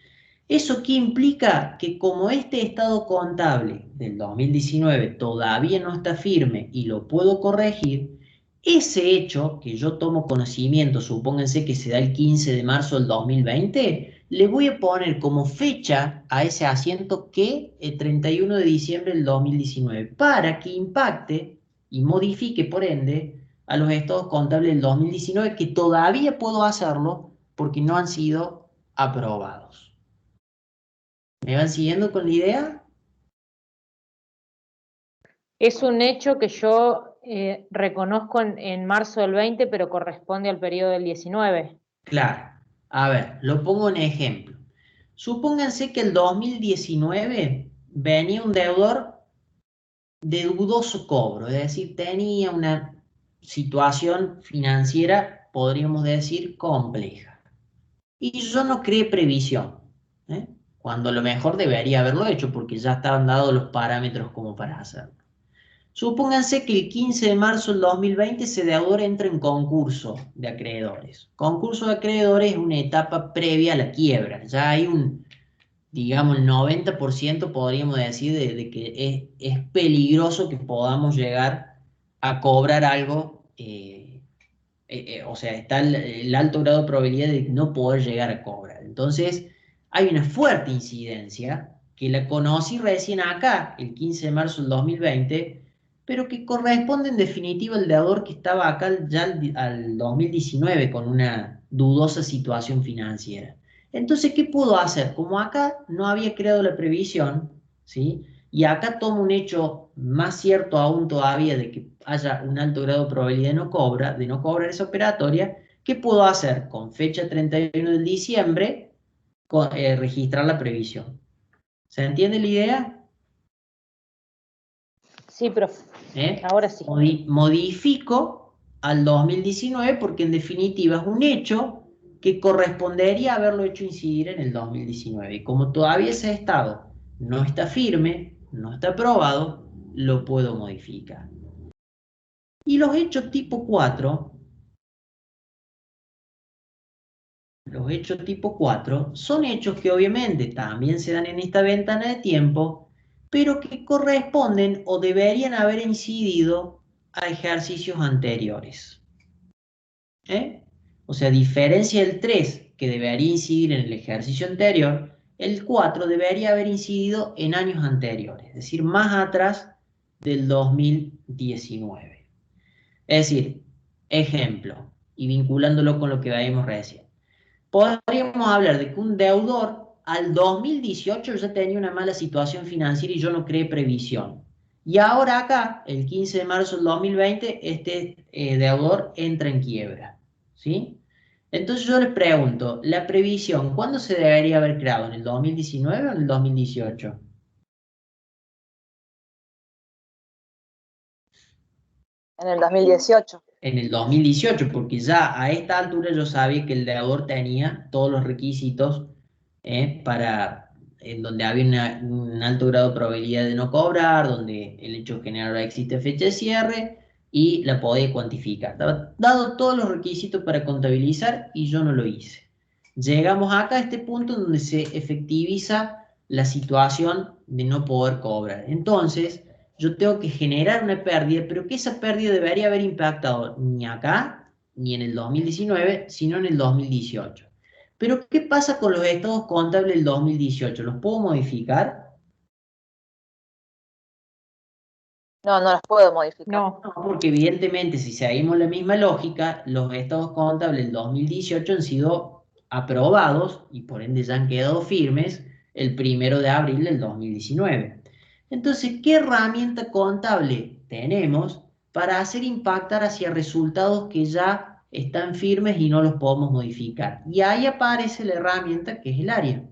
¿Eso qué implica? Que como este estado contable del 2019 todavía no está firme y lo puedo corregir, ese hecho que yo tomo conocimiento, supónganse que se da el 15 de marzo del 2020, le voy a poner como fecha a ese asiento que el 31 de diciembre del 2019, para que impacte y modifique por ende a los estados contables del 2019, que todavía puedo hacerlo porque no han sido aprobados. ¿Me van siguiendo con la idea? Es un hecho que yo reconozco en marzo del 20, pero corresponde al periodo del 19. Claro. A ver, lo pongo en ejemplo. Supónganse que el 2019 venía un deudor de dudoso cobro, es decir, tenía una situación financiera, podríamos decir, compleja. Y yo no creé previsión, ¿eh? Cuando a lo mejor debería haberlo hecho porque ya estaban dados los parámetros como para hacerlo. Supónganse que el 15 de marzo del 2020 ese deudor entra en concurso de acreedores. Concurso de acreedores es una etapa previa a la quiebra. Ya hay digamos, el 90% podríamos decir de que es peligroso que podamos llegar a cobrar algo. O sea, está el alto grado de probabilidad de no poder llegar a cobrar. Entonces, hay una fuerte incidencia que la conocí recién acá, el 15 de marzo del 2020, pero que corresponde en definitiva al deudor que estaba acá ya al 2019 con una dudosa situación financiera. Entonces, ¿qué pudo hacer? Como acá no había creado la previsión, ¿sí? Y acá tomo un hecho más cierto aún todavía de que haya un alto grado de probabilidad de no cobrar esa operatoria. ¿Qué puedo hacer? Con fecha 31 de diciembre, registrar la previsión. ¿Se entiende la idea? Sí, profe. ¿Eh? Ahora sí. Modifico al 2019 porque en definitiva es un hecho que correspondería haberlo hecho incidir en el 2019. Y como todavía ese estado no está firme, no está aprobado, lo puedo modificar. Y los hechos tipo 4, son hechos que obviamente también se dan en esta ventana de tiempo, pero que corresponden o deberían haber incidido a ejercicios anteriores. O sea, a diferencia del 3, que debería incidir en el ejercicio anterior, el 4 debería haber incidido en años anteriores, es decir, más atrás del 2019. Es decir, ejemplo, y vinculándolo con lo que veíamos recién, podríamos hablar de que un deudor al 2018 ya tenía una mala situación financiera y yo no creé previsión. Y ahora acá, el 15 de marzo del 2020, este deudor entra en quiebra. ¿Sí? Entonces yo les pregunto, ¿la previsión cuándo se debería haber creado? ¿En el 2019 o en el 2018? En el 2018. En el 2018, porque ya a esta altura yo sabía que el deudor tenía todos los requisitos en donde había un alto grado de probabilidad de no cobrar, donde el hecho general existe fecha de cierre y la podía cuantificar. Estaba dado todos los requisitos para contabilizar y yo no lo hice. Llegamos acá a este punto donde se efectiviza la situación de no poder cobrar. Entonces, yo tengo que generar una pérdida, pero que esa pérdida debería haber impactado ni acá, ni en el 2019, sino en el 2018. Pero, ¿qué pasa con los estados contables del 2018? ¿Los puedo modificar? No, no las puedo modificar. No, No, porque evidentemente si seguimos la misma lógica, los estados contables del 2018 han sido aprobados y por ende ya han quedado firmes el 1 de abril del 2019. Entonces, ¿qué herramienta contable tenemos para hacer impactar hacia resultados que ya están firmes y no los podemos modificar? Y ahí aparece la herramienta que es el área.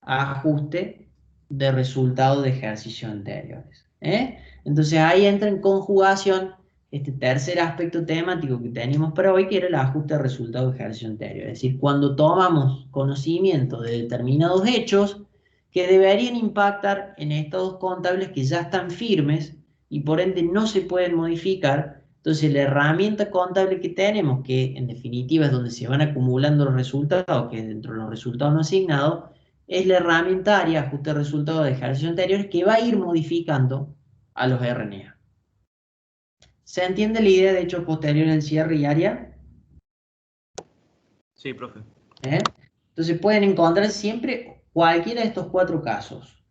Ajuste de resultados de ejercicios anteriores. Entonces ahí entra en conjugación este tercer aspecto temático que teníamos para hoy, que era el ajuste de resultados de ejercicio anterior. Es decir, cuando tomamos conocimiento de determinados hechos que deberían impactar en estados contables que ya están firmes y por ende no se pueden modificar, entonces la herramienta contable que tenemos, que en definitiva es donde se van acumulando los resultados, que es dentro de los resultados no asignados, es la herramienta área ajuste de resultados de ejercicios anteriores que va a ir modificando a los RNA. ¿Se entiende la idea de hechos posteriores al cierre y área? Sí, profe. Entonces pueden encontrar siempre cualquiera de estos 4 casos.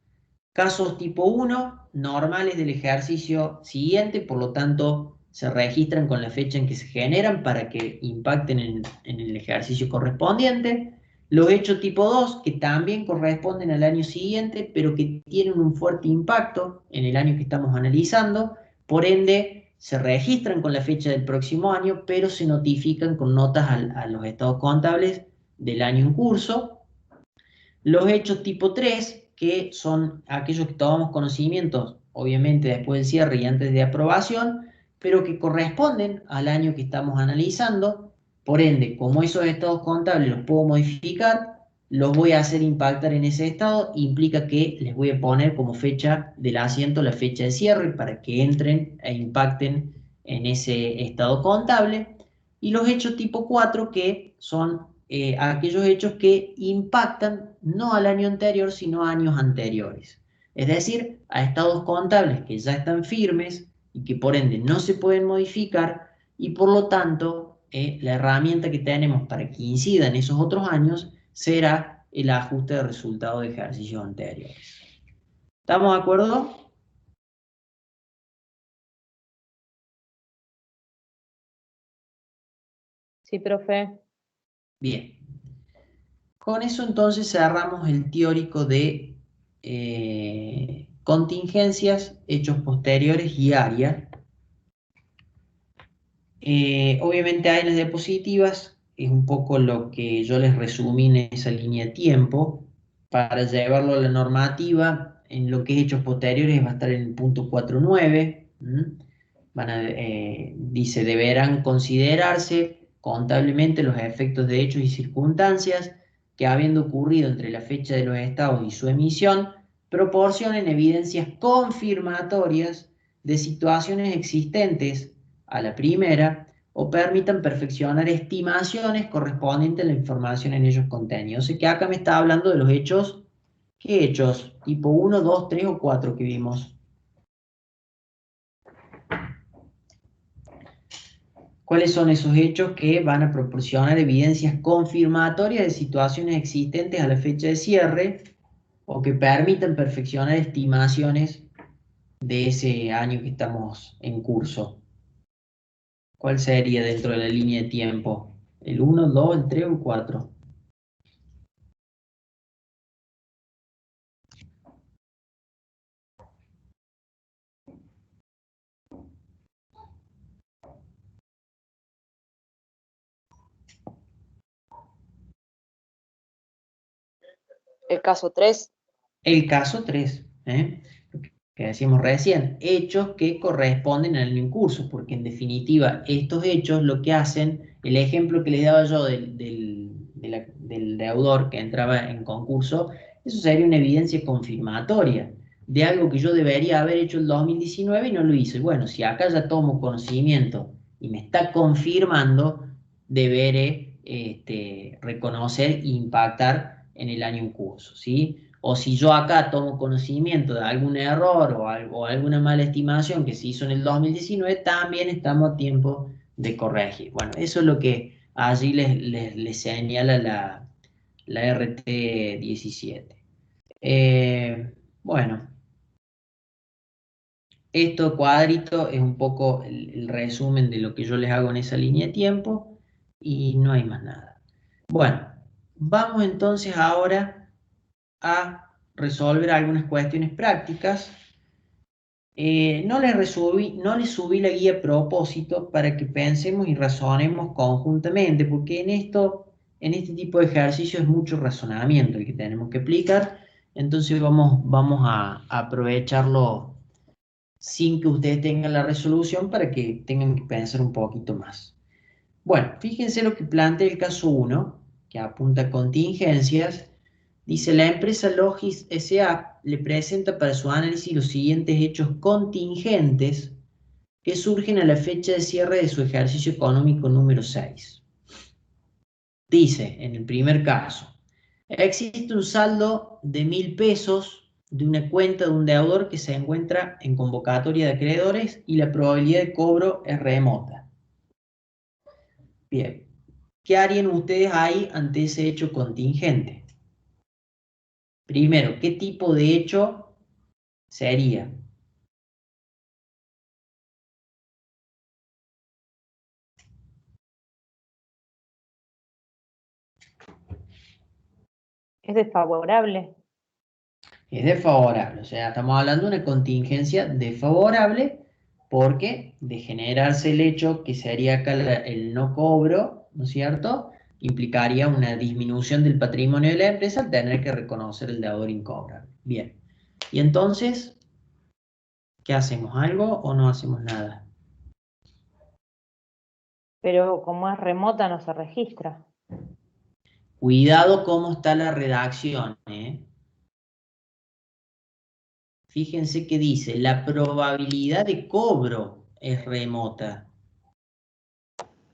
Casos tipo 1, normales del ejercicio siguiente, por lo tanto se registran con la fecha en que se generan para que impacten en el ejercicio correspondiente. Los hechos tipo 2, que también corresponden al año siguiente, pero que tienen un fuerte impacto en el año que estamos analizando, por ende se registran con la fecha del próximo año, pero se notifican con notas a los estados contables del año en curso. Los hechos tipo 3, que son aquellos que tomamos conocimientos, obviamente después del cierre y antes de aprobación, pero que corresponden al año que estamos analizando. Por ende, como esos estados contables los puedo modificar, los voy a hacer impactar en ese estado, implica que les voy a poner como fecha del asiento la fecha de cierre para que entren e impacten en ese estado contable. Y los hechos tipo 4, que son aquellos hechos que impactan no al año anterior, sino a años anteriores. Es decir, a estados contables que ya están firmes y que por ende no se pueden modificar y por lo tanto la herramienta que tenemos para que incida en esos otros años será el ajuste de resultados de ejercicios anteriores. ¿Estamos de acuerdo? sí, profe. Bien. Con eso entonces cerramos el teórico de contingencias, hechos posteriores y área. Obviamente hay las diapositivas, es un poco lo que yo les resumí en esa línea de tiempo. Para llevarlo a la normativa, en lo que es hechos posteriores va a estar en el punto 4.9. Dice, deberán considerarse contablemente los efectos de hechos y circunstancias que habiendo ocurrido entre la fecha de los estados y su emisión, proporcionen evidencias confirmatorias de situaciones existentes a la primera o permitan perfeccionar estimaciones correspondientes a la información en ellos contenida. O sea que acá me está hablando de los hechos. ¿Qué hechos? Tipo 1, 2, 3 o 4 que vimos. ¿Cuáles son esos hechos que van a proporcionar evidencias confirmatorias de situaciones existentes a la fecha de cierre o que permitan perfeccionar estimaciones de ese año que estamos en curso? ¿Cuál sería dentro de la línea de tiempo? ¿El 1, el 2, el 3 o el 4? El caso 3. El caso 3, lo que decíamos recién, hechos que corresponden al año en curso, porque en definitiva estos hechos lo que hacen, el ejemplo que les daba yo del deudor que entraba en concurso, eso sería una evidencia confirmatoria de algo que yo debería haber hecho el 2019 y no lo hice. Bueno, si acá ya tomo conocimiento y me está confirmando, deberé reconocer e impactar en el año en curso, ¿sí? O si yo acá tomo conocimiento de algún error o alguna mala estimación que se hizo en el 2019, también estamos a tiempo de corregir. Bueno, eso es lo que allí les señala la RT 17. Bueno, Esto cuadrito es un poco el resumen de lo que yo les hago en esa línea de tiempo y no hay más nada. Bueno, vamos entonces ahora a resolver algunas cuestiones prácticas. No les subí la guía a propósito para que pensemos y razonemos conjuntamente, porque en este tipo de ejercicio es mucho razonamiento el que tenemos que aplicar, entonces vamos a aprovecharlo sin que ustedes tengan la resolución para que tengan que pensar un poquito más. Bueno, fíjense lo que plantea el caso 1, que apunta a contingencias. Dice, la empresa Logis S.A. le presenta para su análisis los siguientes hechos contingentes que surgen a la fecha de cierre de su ejercicio económico número 6. Dice, en el primer caso, existe un saldo de 1.000 pesos de una cuenta de un deudor que se encuentra en convocatoria de acreedores y la probabilidad de cobro es remota. Bien, ¿qué harían ustedes ahí ante ese hecho contingente? Primero, ¿qué tipo de hecho sería? Es desfavorable. Es desfavorable, o sea, estamos hablando de una contingencia desfavorable porque de generarse el hecho que sería acá el no cobro, ¿no es cierto? Implicaría una disminución del patrimonio de la empresa al tener que reconocer el deudor incobrable. Bien, y entonces, ¿qué hacemos? ¿Algo o no hacemos nada? Pero como es remota no se registra. Cuidado cómo está la redacción, ¿eh? Fíjense que dice, la probabilidad de cobro es remota.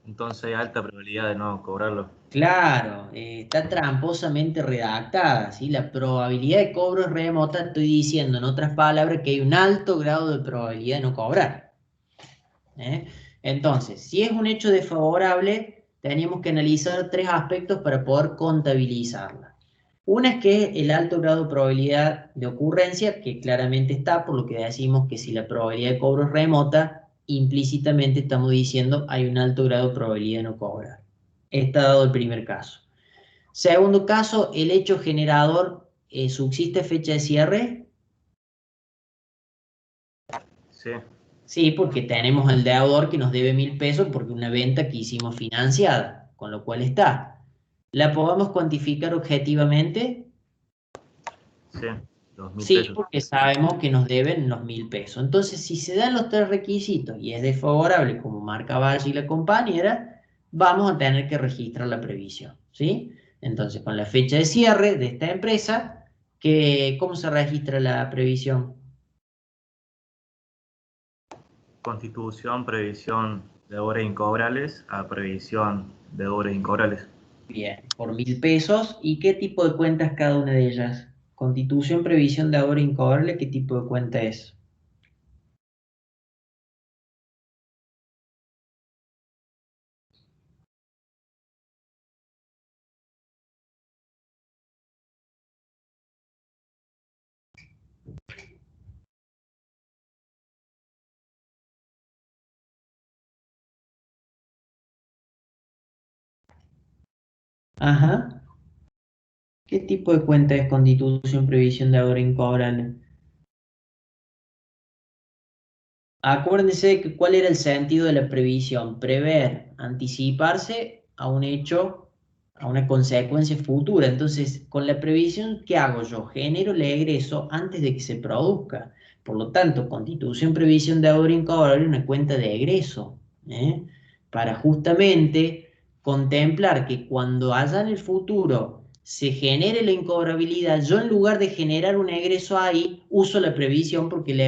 Entonces hay alta probabilidad de no cobrarlo. Claro, está tramposamente redactada, ¿sí? La probabilidad de cobro es remota, estoy diciendo en otras palabras que hay un alto grado de probabilidad de no cobrar. ¿Eh? Entonces, si es un hecho desfavorable, teníamos que analizar tres aspectos para poder contabilizarla. Una es que el alto grado de probabilidad de ocurrencia, que claramente está, por lo que decimos que si la probabilidad de cobro es remota, implícitamente estamos diciendo hay un alto grado de probabilidad de no cobrar. Está dado el primer caso. Segundo caso, el hecho generador subsiste fecha de cierre. Sí, Sí, porque tenemos el deudor que nos debe 1.000 pesos porque una venta que hicimos financiada, con lo cual está. ¿La podemos cuantificar objetivamente? sí, 2.000 Sí, pesos. porque sabemos que nos deben los 1.000 pesos. Entonces, si se dan los tres requisitos y es desfavorable, como marca Valle y la compañera, vamos a tener que registrar la previsión, ¿sí? Entonces, con la fecha de cierre de esta empresa, ¿cómo se registra la previsión? Constitución, previsión de obras incobrables a previsión de obras incobrables. Bien, por 1.000 pesos. ¿Y qué tipo de cuenta es cada una de ellas? Constitución, previsión de ahorro incobrable, ¿qué tipo de cuenta es? Ajá. ¿Qué tipo de cuenta es constitución, previsión de ahorro incobrable? Acuérdense de que cuál era el sentido de la previsión, prever, anticiparse a un hecho, a una consecuencia futura. Entonces, con la previsión, ¿qué hago yo? Genero el egreso antes de que se produzca. Por lo tanto, constitución, previsión de ahorro incobrable es una cuenta de egreso, ¿eh? Para justamente contemplar que cuando haya en el futuro se genere la incobrabilidad, yo en lugar de generar un egreso ahí, uso la previsión porque el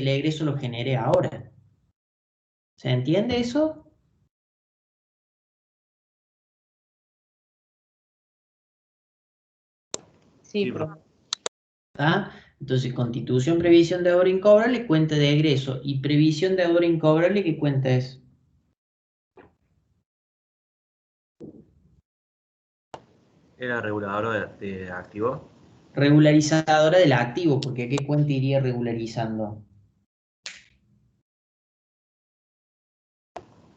egreso lo genere ahora. ¿Se entiende eso? Sí, Sí, pero ¿Ah? Entonces, constitución, previsión de ahorro incobrable, cuenta de egreso. Y previsión de ahorro incobrable, ¿qué cuenta es? era regulador de activos. Regularizadora del activo, porque ¿a qué cuenta iría regularizando?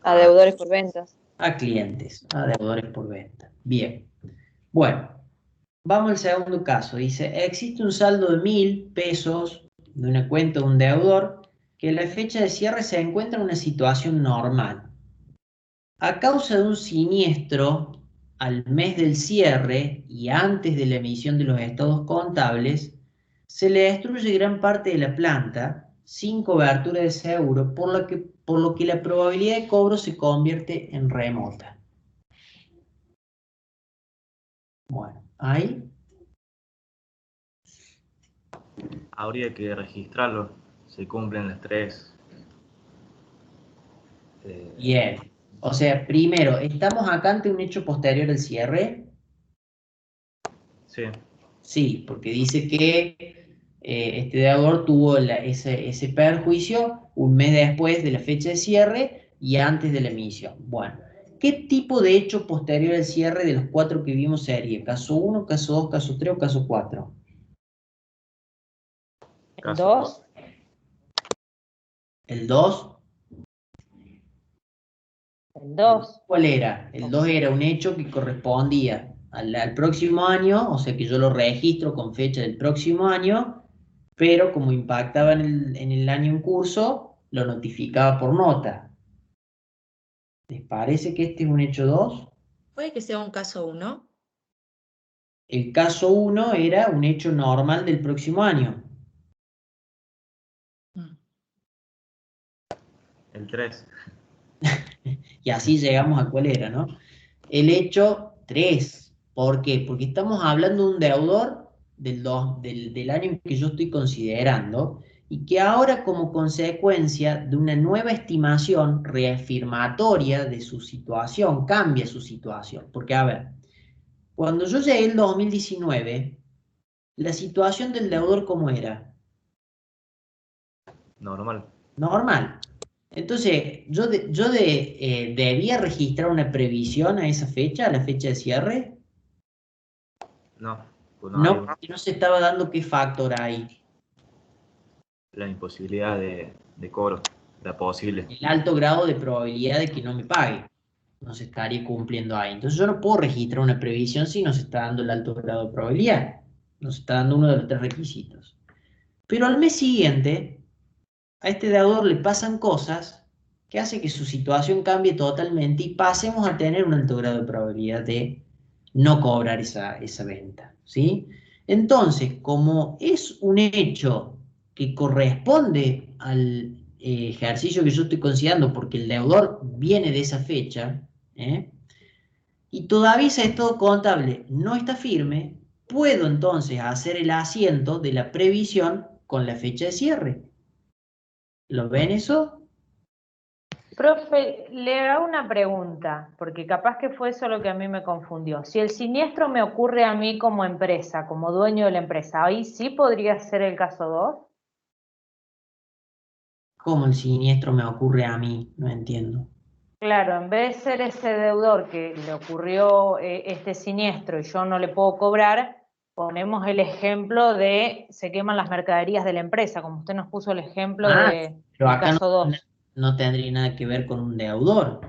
A deudores por ventas. A clientes, a deudores por venta. Bien. Bueno, vamos al segundo caso. Dice, existe un saldo de 1.000 pesos de una cuenta de un deudor que en la fecha de cierre se encuentra en una situación normal. A causa de un siniestro al mes del cierre y antes de la emisión de los estados contables, se le destruye gran parte de la planta sin cobertura de seguro, por lo que la probabilidad de cobro se convierte en remota. Bueno, ahí Habría que registrarlo. Se cumplen las tres. bien. O sea, primero, ¿estamos acá ante un hecho posterior al cierre? Sí, Sí, porque dice que este deudor tuvo ese perjuicio un mes después de la fecha de cierre y antes de la emisión. Bueno, ¿qué tipo de hecho posterior al cierre de los 4 que vimos sería? ¿Caso 1, caso 2, caso 3 o caso 4? caso 2. ¿El 2? El 2. ¿Cuál era? El 2 era un hecho que correspondía al próximo año, o sea que yo lo registro con fecha del próximo año, pero como impactaba en el año en curso, lo notificaba por nota. ¿Les parece que este es un hecho 2? Puede que sea un caso 1. El caso 1 era un hecho normal del próximo año. el 3. Y así llegamos a cuál era, ¿no? El hecho 3. ¿Por qué? Porque estamos hablando de un deudor del año en que yo estoy considerando y que ahora, como consecuencia de una nueva estimación reafirmatoria de su situación, cambia su situación. Porque, a ver, cuando yo llegué el 2019, la situación del deudor, ¿cómo era? Normal. Normal. Entonces, ¿debía registrar una previsión a esa fecha, a la fecha de cierre? No, pues no hay No, porque no se estaba dando qué factor ahí. la imposibilidad de cobro, la posible. El alto grado de probabilidad de que no me pague. No se estaría cumpliendo ahí. Entonces yo no puedo registrar una previsión si no se está dando el alto grado de probabilidad. No se está dando uno de los 3 requisitos. Pero al mes siguiente, a este deudor le pasan cosas que hace que su situación cambie totalmente y pasemos a tener un alto grado de probabilidad de no cobrar esa venta, ¿sí? Entonces, como es un hecho que corresponde al ejercicio que yo estoy considerando, porque el deudor viene de esa fecha, y todavía ese estado contable no está firme, puedo entonces hacer el asiento de la previsión con la fecha de cierre. ¿Lo ven eso? Profe, le hago una pregunta, porque capaz que fue eso lo que a mí me confundió. Si el siniestro me ocurre a mí como empresa, como dueño de la empresa, ¿ahí sí podría ser el caso 2? ¿Cómo el siniestro me ocurre a mí? No entiendo. Claro, en vez de ser ese deudor que le ocurrió este siniestro y yo no le puedo cobrar, ponemos el ejemplo de se queman las mercaderías de la empresa, como usted nos puso el ejemplo Pero del acá caso 2. no tendría nada que ver con un deudor.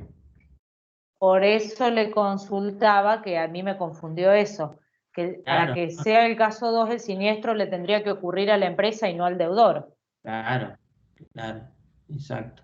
Por eso le consultaba, que a mí me confundió eso, que para Claro, que sea el caso 2 el siniestro le tendría que ocurrir a la empresa y no al deudor. claro, exacto.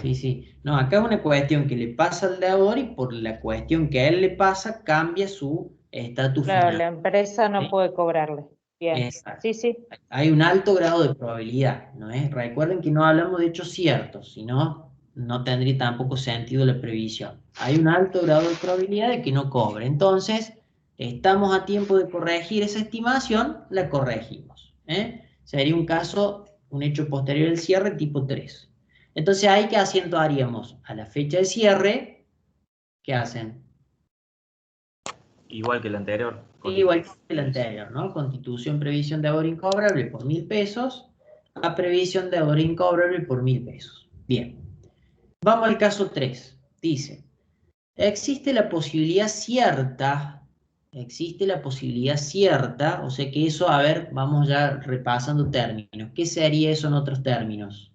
Sí, sí. No, acá es una cuestión que le pasa al deudor y por la cuestión que a él le pasa cambia su estatus Claro, la financiero. empresa no ¿Sí? puede cobrarle. Bien, Exacto. sí, sí. Hay un alto grado de probabilidad, ¿no es? Recuerden que no hablamos de hechos ciertos, si no, no tendría tampoco sentido la previsión. Hay un alto grado de probabilidad de que no cobre. Entonces, estamos a tiempo de corregir esa estimación, la corregimos. Sería un caso, un hecho posterior al cierre tipo 3. Entonces, ahí ¿qué asiento haríamos? A la fecha de cierre, ¿qué hacen? Igual que el anterior. Igual que el anterior, ¿no? Constitución, previsión de ahorro incobrable por 1.000 pesos a previsión de ahorro incobrable por 1.000 pesos. Bien. Vamos al caso 3. Dice, existe la posibilidad cierta, o sea que eso, a ver, vamos ya repasando términos. ¿Qué sería eso en otros términos?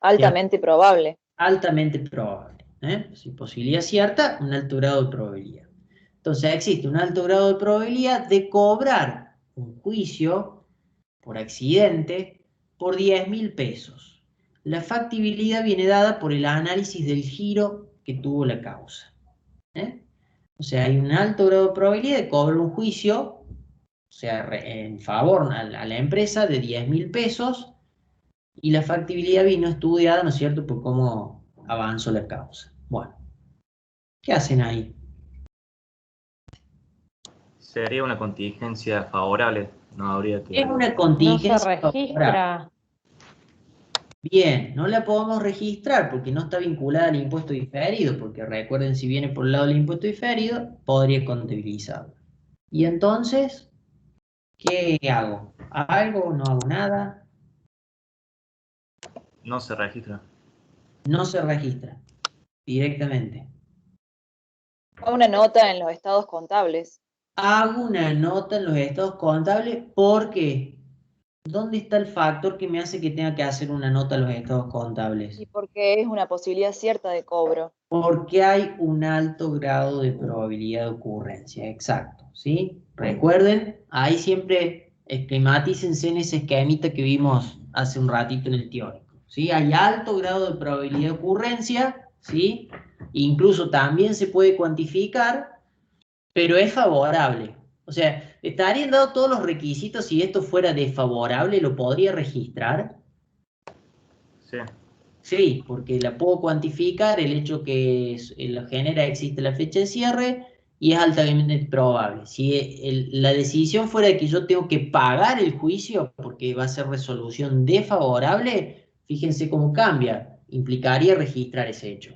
Altamente probable. Altamente probable. Si posibilidad cierta, un alto grado de probabilidad. Entonces existe un alto grado de probabilidad de cobrar un juicio por accidente por 10.000 pesos. La factibilidad viene dada por el análisis del giro que tuvo la causa. O sea, hay un alto grado de probabilidad de cobrar un juicio, o sea, en favor a la empresa de 10.000 pesos, y la factibilidad vino estudiada, ¿no es cierto?, por cómo avanzó la causa. Bueno, ¿qué hacen ahí? Sería una contingencia favorable, no habría que... Es una No se contingencia favorable. registra. Bien, no la podemos registrar porque no está vinculada al impuesto diferido, porque recuerden, si viene por el lado del impuesto diferido, podría contabilizarlo. Y entonces, ¿qué hago? ¿Algo? ¿No hago nada? No se registra. No se registra directamente. Hago una nota en los estados contables. Hago una nota en los estados contables porque ¿dónde está el factor que me hace que tenga que hacer una nota en los estados contables? Y porque es una posibilidad cierta de cobro. Porque hay un alto grado de probabilidad de ocurrencia, exacto, ¿sí? Recuerden, ahí siempre esquematícense en ese esquemita que vimos hace un ratito en el teórico, ¿sí? Hay alto grado de probabilidad de ocurrencia, ¿sí? Incluso también se puede cuantificar, pero es favorable. O sea, estarían dados todos los requisitos. Si esto fuera desfavorable, ¿lo podría registrar? Sí. Sí, porque la puedo cuantificar, el hecho que lo genera, existe la fecha de cierre y es altamente probable. Si la decisión fuera de que yo tengo que pagar el juicio porque va a ser resolución desfavorable, fíjense cómo cambia, implicaría registrar ese hecho.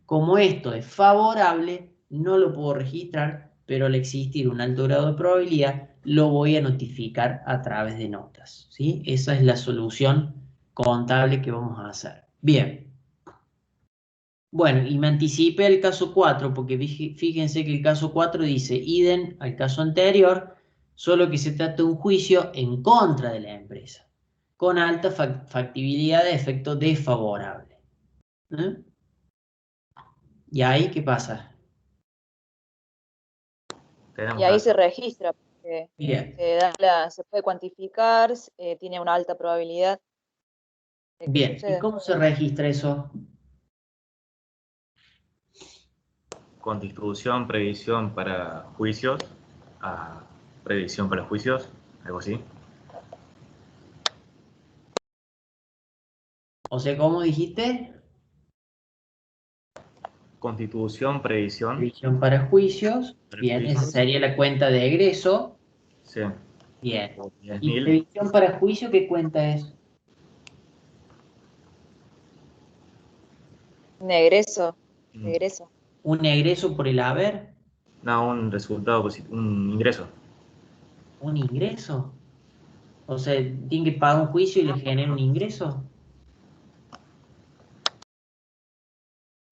Como esto es favorable, no lo puedo registrar, pero al existir un alto grado de probabilidad, lo voy a notificar a través de notas, ¿sí? Esa es la solución contable que vamos a hacer. Bien. Bueno, y me anticipé al caso 4, porque fíjense que el caso 4 dice idem al caso anterior, solo que se trata de un juicio en contra de la empresa, con alta factibilidad de efecto desfavorable. ¿Y ahí qué pasa? Tenemos Y ahí la- se registra, porque Bien, se puede cuantificar, tiene una alta probabilidad de que bien. ¿Y suceda. cómo se registra eso? con distribución, previsión para juicios, a previsión para juicios, algo así. O sea, ¿cómo dijiste? Constitución, previsión Previsión para juicios. para Bien, esa juicios, sería la cuenta de egreso. sí, Bien. por ¿Y 10.000, previsión para juicio qué cuenta es? Un egreso, egreso. ¿Un egreso por el haber? no, un resultado positivo, un ingreso. ¿Un ingreso? O sea, tiene que pagar un juicio y le genera un ingreso.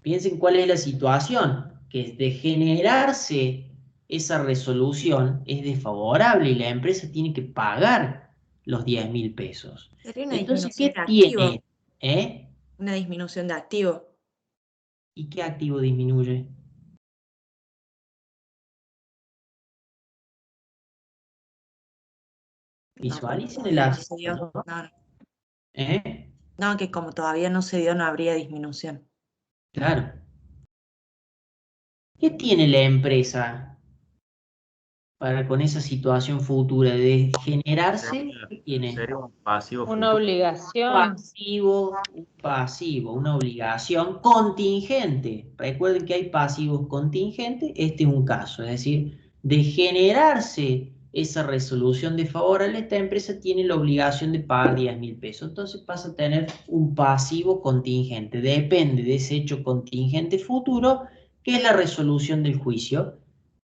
Piensen cuál es la situación, que de generarse esa resolución es desfavorable y la empresa tiene que pagar los 10.000 pesos. Sería una Entonces, disminución ¿qué de activo. tiene? ¿Eh? Una disminución de activo. ¿Y qué activo disminuye? No, porque Visualicen el todavía no se activo, dio. ¿no? No, ¿Eh? no, que como todavía no se dio, no habría disminución. Claro. ¿Qué tiene la empresa para con esa situación futura de generarse? Sería, ¿Qué tiene? sería un pasivo Una futuro. obligación. Pasivo, una obligación contingente. Recuerden que hay pasivos contingentes, este es un caso, es decir, de generarse esa resolución desfavorable, esta empresa tiene la obligación de pagar 10.000 pesos, entonces pasa a tener un pasivo contingente, depende de ese hecho contingente futuro, que es la resolución del juicio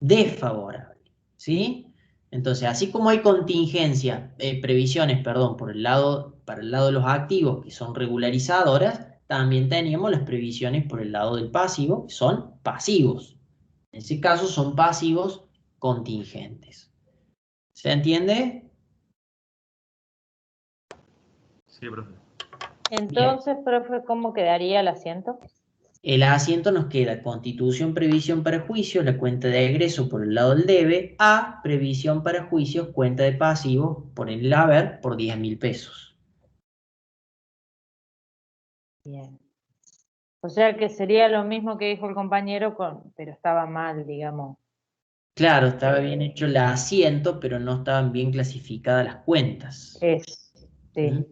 desfavorable, ¿sí? Entonces, así como hay contingencia, previsiones, perdón, para el lado de los activos que son regularizadoras, también teníamos las previsiones por el lado del pasivo, que son pasivos. En ese caso son pasivos contingentes. ¿Se entiende? Sí, profe. Entonces, profe, ¿cómo quedaría el asiento? El asiento nos queda constitución, previsión para juicios, la cuenta de egreso por el lado del debe, a previsión para juicios, cuenta de pasivos por el haber por 10.000 pesos. Bien. O sea que sería lo mismo que dijo el compañero, pero estaba mal, digamos. Claro, estaba bien hecho el asiento, pero no estaban bien clasificadas las cuentas. Sí. ¿Mm?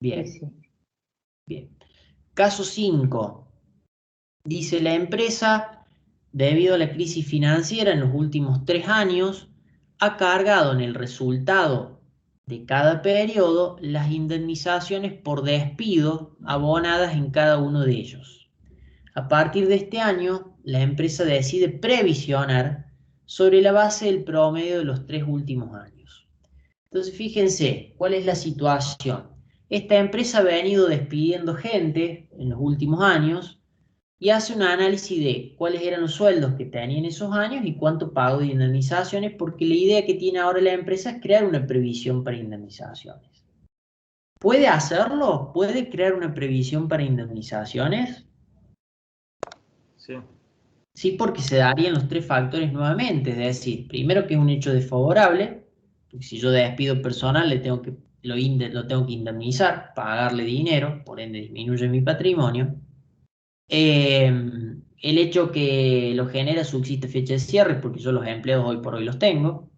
Bien, Sí. bien. Caso 5. Dice la empresa, debido a la crisis financiera en los últimos 3 años, ha cargado en el resultado de cada periodo las indemnizaciones por despido abonadas en cada uno de ellos. A partir de este año, la empresa decide previsionar sobre la base del promedio de los 3 últimos años. Entonces, fíjense, ¿cuál es la situación? Esta empresa ha venido despidiendo gente en los últimos años y hace un análisis de cuáles eran los sueldos que tenían esos años y cuánto pago de indemnizaciones, porque la idea que tiene ahora la empresa es crear una previsión para indemnizaciones. ¿Puede hacerlo? ¿Puede crear una previsión para indemnizaciones? Sí. Sí, porque se darían los 3 factores nuevamente, es decir, primero que es un hecho desfavorable, porque si yo despido personal lo tengo que indemnizar, pagarle dinero, por ende disminuye mi patrimonio. El hecho que lo genera subsiste fecha de cierre, porque yo los empleos hoy por hoy los tengo,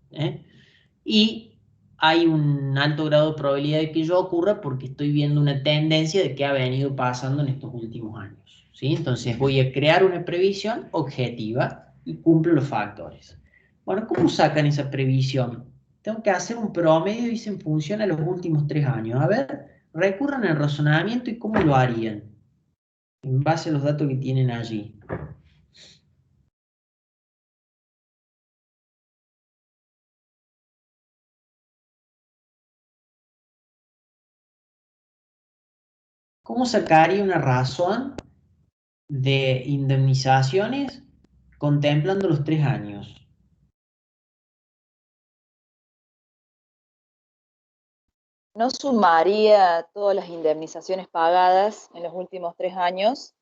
y hay un alto grado de probabilidad de que ello ocurra porque estoy viendo una tendencia de que ha venido pasando en estos últimos años, ¿sí? Entonces voy a crear una previsión objetiva y cumplo los factores. Bueno, ¿cómo sacan esa previsión? Tengo que hacer un promedio y se en función a los últimos 3 años. A ver, recurran al razonamiento y cómo lo harían en base a los datos que tienen allí. ¿Cómo sacaría una razón de indemnizaciones contemplando los 3 años? No sumaría todas las indemnizaciones pagadas en los últimos 3 años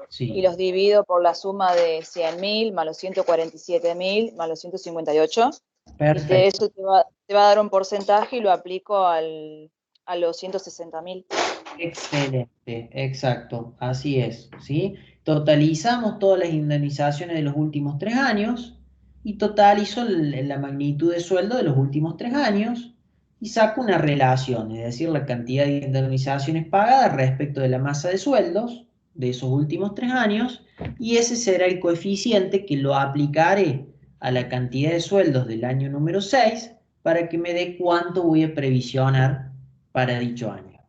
Sí. y los divido por la suma de 100.000 más los 147.000 más los 158. Perfecto. Y eso te va a dar un porcentaje y lo aplico a los 160.000. Excelente, exacto, así es, ¿sí? Totalizamos todas las indemnizaciones de los últimos 3 años y totalizo la magnitud de sueldo de los últimos 3 años y saco una relación, es decir, la cantidad de indemnizaciones pagadas respecto de la masa de sueldos de esos últimos 3 años, y ese será el coeficiente que lo aplicaré a la cantidad de sueldos del año número 6 para que me dé cuánto voy a previsionar para dicho año.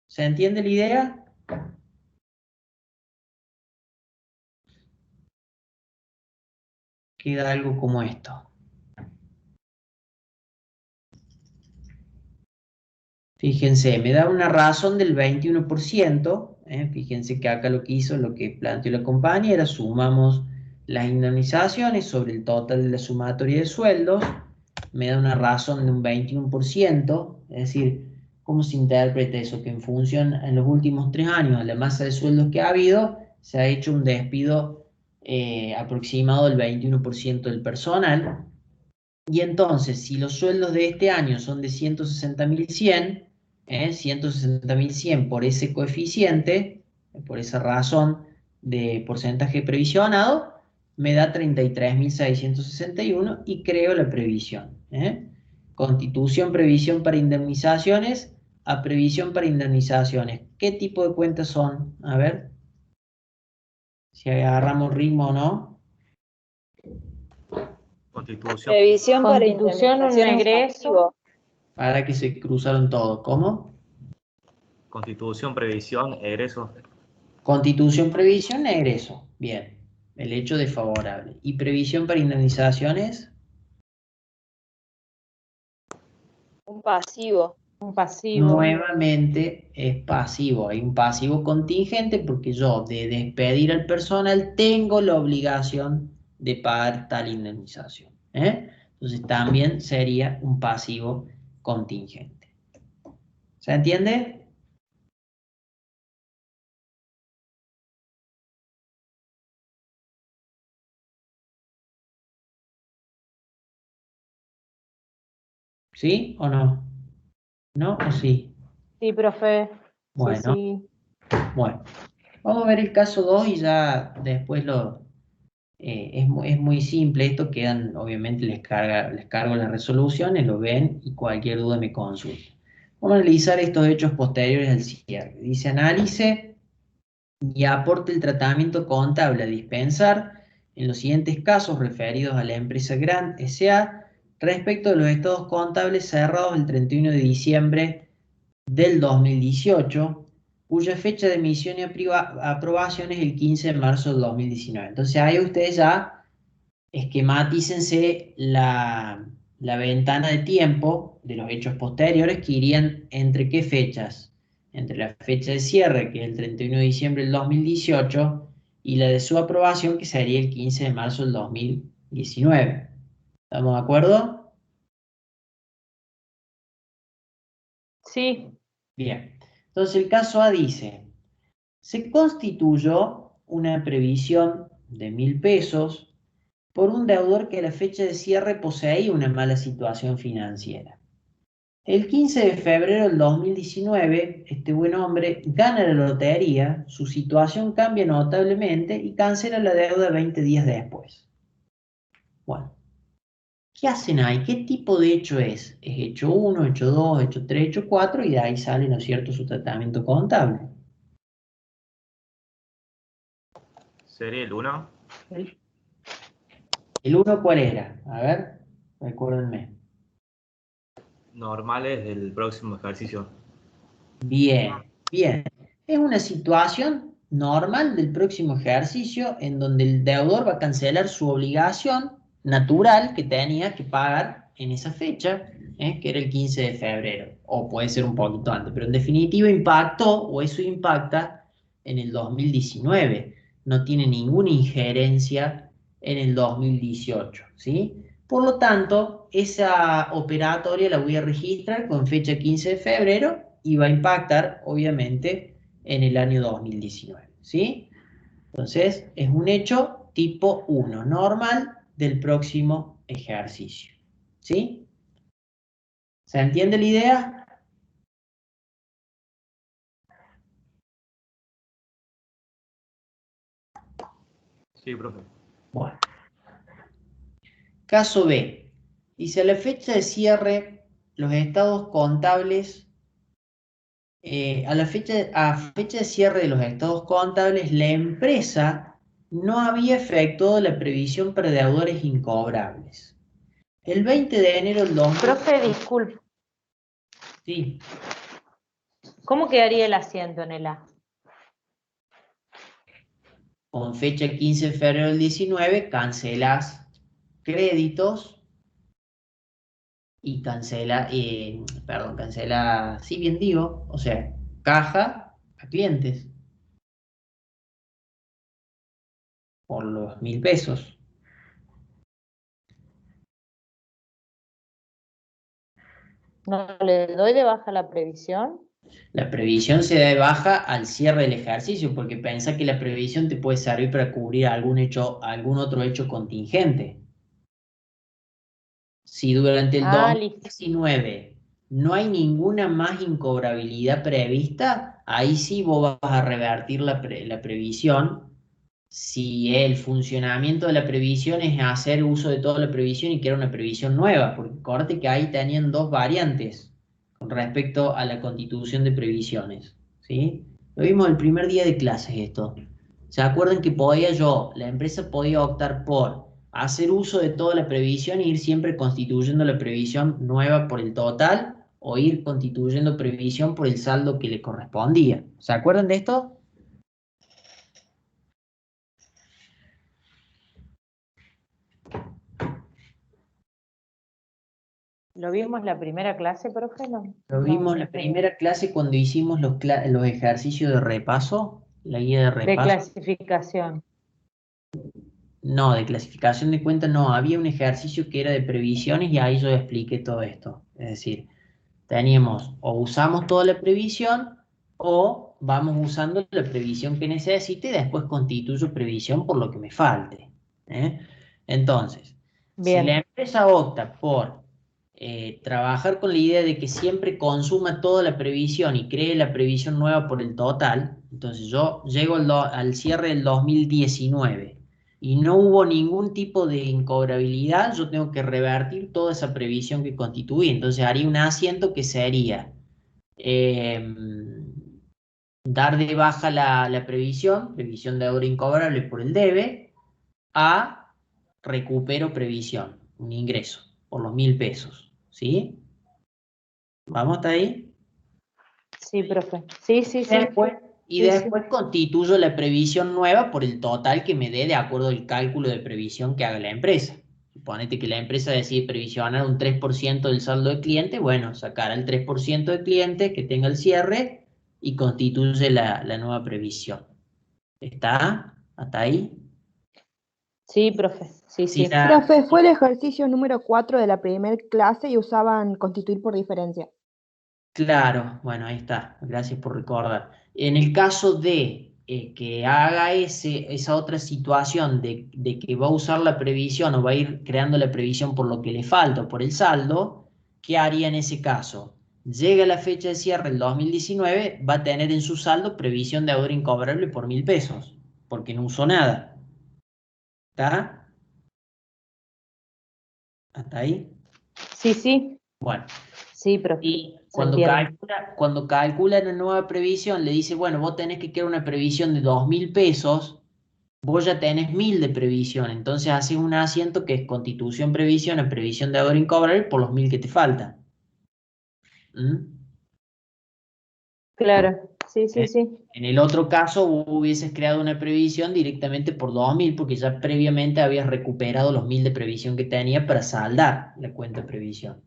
¿Se entiende la idea? Queda algo como esto. Fíjense, me da una razón del 21%. Fíjense que acá lo que hizo, lo que planteó la compañera, sumamos las indemnizaciones sobre el total de la sumatoria de sueldos. Me da una razón de un 21%. Es decir, ¿cómo se interpreta eso? Que en función, en los últimos 3 años, a la masa de sueldos que ha habido, se ha hecho un despido aproximado del 21% del personal. Y entonces, si los sueldos de este año son de 160.100, 160.100 por ese coeficiente, por esa razón de porcentaje previsionado, me da 33.661 y creo la previsión. Constitución, previsión para indemnizaciones a previsión para indemnizaciones. ¿Qué tipo de cuentas son? A ver, si agarramos ritmo o no. Constitución. Previsión para Constitución, un indemnizaciones egreso. pasivo. Para que se cruzaron todos. ¿Cómo? Constitución, previsión, egreso. Constitución, previsión, egreso. Bien. El hecho desfavorable. ¿Y previsión para indemnizaciones? Un pasivo. Un pasivo. Nuevamente es pasivo. Hay un pasivo contingente porque yo, de despedir al personal, tengo la obligación de pagar tal indemnización. Entonces también sería un pasivo contingente. ¿Se entiende? ¿Sí o no? ¿No o sí? Sí, profe. Bueno, Sí. bueno. Vamos a ver el caso 2 y ya después es muy simple esto, quedan, obviamente les cargo las resoluciones, lo ven y cualquier duda me consulta. Vamos a analizar estos hechos posteriores al cierre. Dice, analice y aporte el tratamiento contable a dispensar en los siguientes casos referidos a la empresa Gran S.A. respecto de los estados contables cerrados el 31 de diciembre del 2018, cuya fecha de emisión y aprobación es el 15 de marzo del 2019. Entonces ahí ustedes ya esquematícense la ventana de tiempo de los hechos posteriores que irían entre qué fechas. Entre la fecha de cierre, que es el 31 de diciembre del 2018, y la de su aprobación, que sería el 15 de marzo del 2019. ¿Estamos de acuerdo? Sí. Bien. Entonces el caso A dice, se constituyó una previsión de 1.000 pesos por un deudor que a la fecha de cierre poseía una mala situación financiera. El 15 de febrero del 2019, este buen hombre gana la lotería, su situación cambia notablemente y cancela la deuda 20 días después. Bueno, ¿qué hacen ahí? ¿Qué tipo de hecho es? Es hecho 1, hecho 2, hecho 3, hecho 4 y de ahí sale, ¿no es cierto?, su tratamiento contable. Sería el 1. ¿El 1 cuál era? A ver, recuérdenme. Normales del próximo ejercicio. Bien, bien. Es una situación normal del próximo ejercicio en donde el deudor va a cancelar su obligación natural que tenía que pagar en esa fecha, que era el 15 de febrero, o puede ser un poquito antes, pero en definitiva impactó, o eso impacta en el 2019. No tiene ninguna injerencia en el 2018, ¿sí? Por lo tanto, esa operatoria la voy a registrar con fecha 15 de febrero y va a impactar, obviamente, en el año 2019, ¿sí? Entonces, es un hecho tipo 1, normal del próximo ejercicio, ¿sí? ¿Se entiende la idea? Sí, profe. Bueno. Caso B. Dice, a la fecha de cierre, los estados contables a fecha de cierre de los estados contables, la empresa no había efectuado la previsión para deudores incobrables. El 20 de enero del 2000, Profe, disculpe. sí, ¿Cómo quedaría el asiento en el A? con fecha 15 de febrero del 19, cancelas créditos y cancela, sí bien digo, o sea, caja a clientes por los 1.000 pesos. ¿No le doy de baja la previsión? La previsión se da de baja al cierre del ejercicio, porque piensa que la previsión te puede servir para cubrir algún otro hecho contingente. Si durante el Listo. 2019 no hay ninguna más incobrabilidad prevista, ahí sí vos vas a revertir la previsión. Si el funcionamiento de la previsión es hacer uso de toda la previsión y crear una previsión nueva, porque acuérdate que ahí tenían dos variantes con respecto a la constitución de previsiones, ¿sí? Lo vimos el primer día de clases esto. ¿Se acuerdan que la empresa podía optar por hacer uso de toda la previsión e ir siempre constituyendo la previsión nueva por el total o ir constituyendo previsión por el saldo que le correspondía? ¿Se acuerdan de esto? ¿Lo vimos la primera clase, profe? No. Lo vimos en la primera clase cuando hicimos los ejercicios de repaso, la guía de De repaso. clasificación. No, de clasificación de cuentas no, había un ejercicio que era de previsiones y ahí yo expliqué todo esto. Es decir, teníamos o usamos toda la previsión o vamos usando la previsión que necesite y después constituyo previsión por lo que me falte. Entonces, si la Bien. empresa opta por trabajar con la idea de que siempre consuma toda la previsión y cree la previsión nueva por el total. Entonces yo llego al cierre del 2019 y no hubo ningún tipo de incobrabilidad, yo tengo que revertir toda esa previsión que constituí. Entonces haría un asiento que sería dar de baja la previsión de deuda incobrable por el debe, a recupero previsión, un ingreso, por los 1.000 pesos. ¿Sí? ¿Vamos hasta ahí? Sí, profe. Sí, sí, sí. Y Sí, después constituyo la previsión nueva por el total que me dé de acuerdo al cálculo de previsión que haga la empresa. Suponete que la empresa decide previsionar un 3% del saldo de cliente, bueno, sacará el 3% de cliente que tenga el cierre y constituye la nueva previsión. ¿Está? ¿Hasta ahí? Sí, profe. Sí, sí. Profe, fue el ejercicio número 4 de la primera clase y usaban constituir por diferencia. Claro, bueno, ahí está. Gracias por recordar. En el caso de que haga esa otra situación de que va a usar la previsión o va a ir creando la previsión por lo que le falta o por el saldo, ¿qué haría en ese caso? Llega la fecha de cierre del 2019, va a tener en su saldo previsión de deudor incobrable por 1.000 pesos, porque no usó nada. ¿Está? ¿Hasta ahí? Sí, sí. Bueno. Sí, profe. Y cuando calcula la nueva previsión, le dice, bueno, vos tenés que crear una previsión de 2.000 pesos, vos ya tenés 1.000 de previsión, entonces haces un asiento que es constitución previsión a previsión de deudor incobrable por los 1.000 que te faltan. ¿Mm? Claro, sí, sí, sí. En el otro caso, vos hubieses creado una previsión directamente por 2.000 porque ya previamente habías recuperado los 1.000 de previsión que tenía para saldar la cuenta de previsión.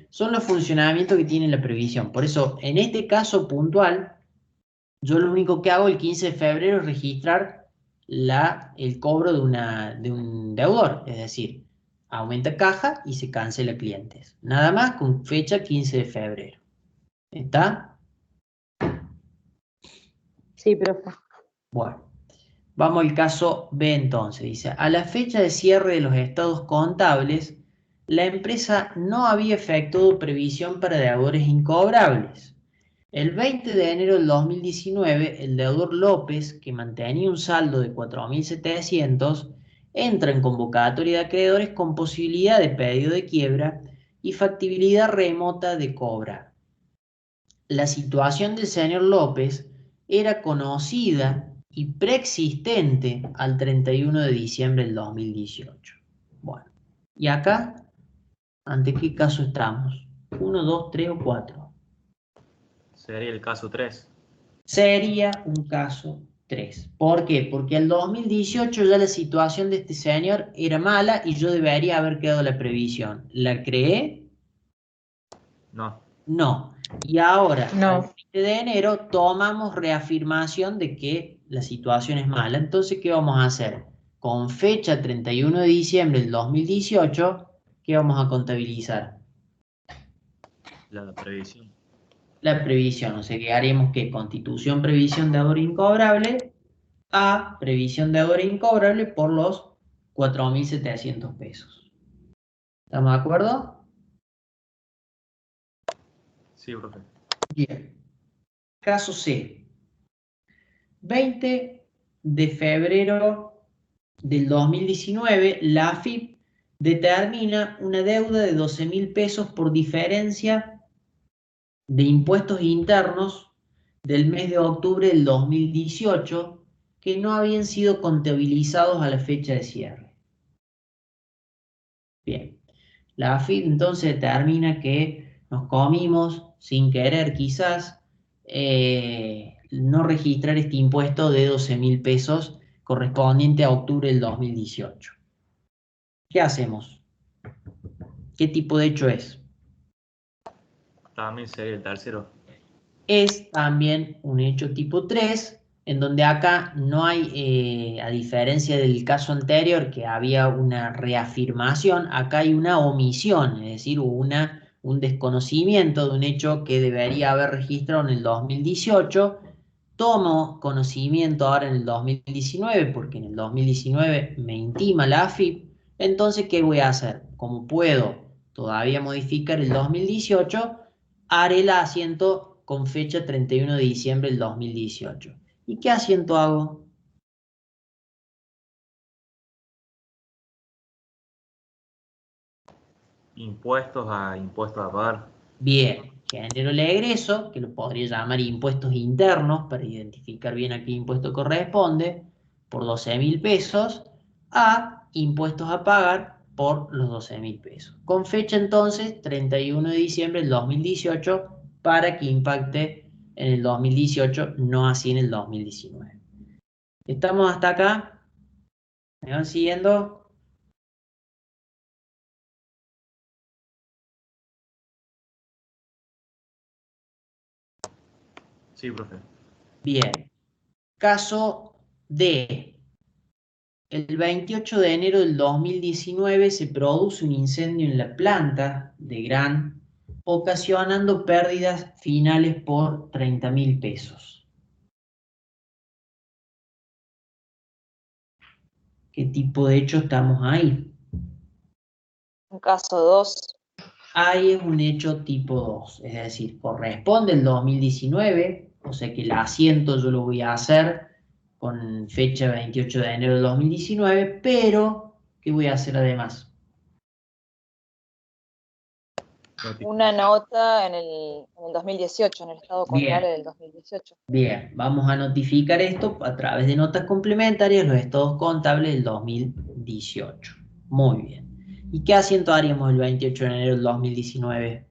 Son los funcionamientos que tiene la previsión. Por eso, en este caso puntual, yo lo único que hago el 15 de febrero es registrar el cobro de un deudor, es decir, aumenta caja y se cancela clientes. Nada más con fecha 15 de febrero. ¿Está? Sí, profe. Bueno, vamos al caso B entonces. Dice, a la fecha de cierre de los estados contables, la empresa no había efectuado previsión para deudores incobrables. El 20 de enero del 2019, el deudor López, que mantenía un saldo de 4.700, entra en convocatoria de acreedores con posibilidad de pedido de quiebra y factibilidad remota de cobra. La situación del señor López era conocida y preexistente al 31 de diciembre del 2018. Bueno, y acá, ¿ante qué caso estamos? 1, 2, 3 o 4. Sería el caso 3. Sería un caso 3. ¿Por qué? Porque al 2018 ya la situación de este señor era mala y yo debería haber creado la previsión. ¿La creé? No. No. Y ahora, No. al 20 de enero, tomamos reafirmación de que la situación es mala. Entonces, ¿qué vamos a hacer? Con fecha 31 de diciembre del 2018, ¿qué vamos a contabilizar? La previsión. La previsión, o sea que haremos que constitución previsión de deudor incobrable a previsión de deudor incobrable por los 4.700 pesos. ¿Estamos de acuerdo? Sí, profe. Bien. Caso C. 20 de febrero del 2019, la AFIP determina una deuda de 12.000 pesos por diferencia de impuestos internos del mes de octubre del 2018 que no habían sido contabilizados a la fecha de cierre. Bien, la AFIP entonces determina que nos comimos, sin querer quizás, no registrar este impuesto de 12.000 pesos correspondiente a octubre del 2018. ¿Qué hacemos? ¿Qué tipo de hecho es? También sería el tercero. Es también un hecho tipo 3, en donde acá no hay, a diferencia del caso anterior, que había una reafirmación, acá hay una omisión, es decir, un desconocimiento de un hecho que debería haber registrado en el 2018. Tomo conocimiento ahora en el 2019, porque en el 2019 me intima la AFIP. Entonces, ¿qué voy a hacer? Como puedo todavía modificar el 2018, haré el asiento con fecha 31 de diciembre del 2018. ¿Y qué asiento hago? Impuestos a pagar. Bien, genero el egreso, que lo podría llamar impuestos internos, para identificar bien a qué impuesto corresponde, por 12.000 pesos, a impuestos a pagar por los 12.000 pesos. Con fecha entonces 31 de diciembre del 2018, para que impacte en el 2018, no así en el 2019. ¿Estamos hasta acá? ¿Me van siguiendo? Sí, profe. Bien. Caso D. El 28 de enero del 2019 se produce un incendio en la planta de Gran, ocasionando pérdidas finales por 30.000 pesos. ¿Qué tipo de hecho estamos ahí? Un caso 2. Ahí es un hecho tipo 2, es decir, corresponde el 2019, o sea que el asiento yo lo voy a hacer con fecha 28 de enero del 2019, pero ¿qué voy a hacer además? Una nota en el 2018, en el estado contable del 2018. Bien, vamos a notificar esto a través de notas complementarias, los estados contables del 2018. Muy bien. ¿Y qué asiento haríamos el 28 de enero del 2019?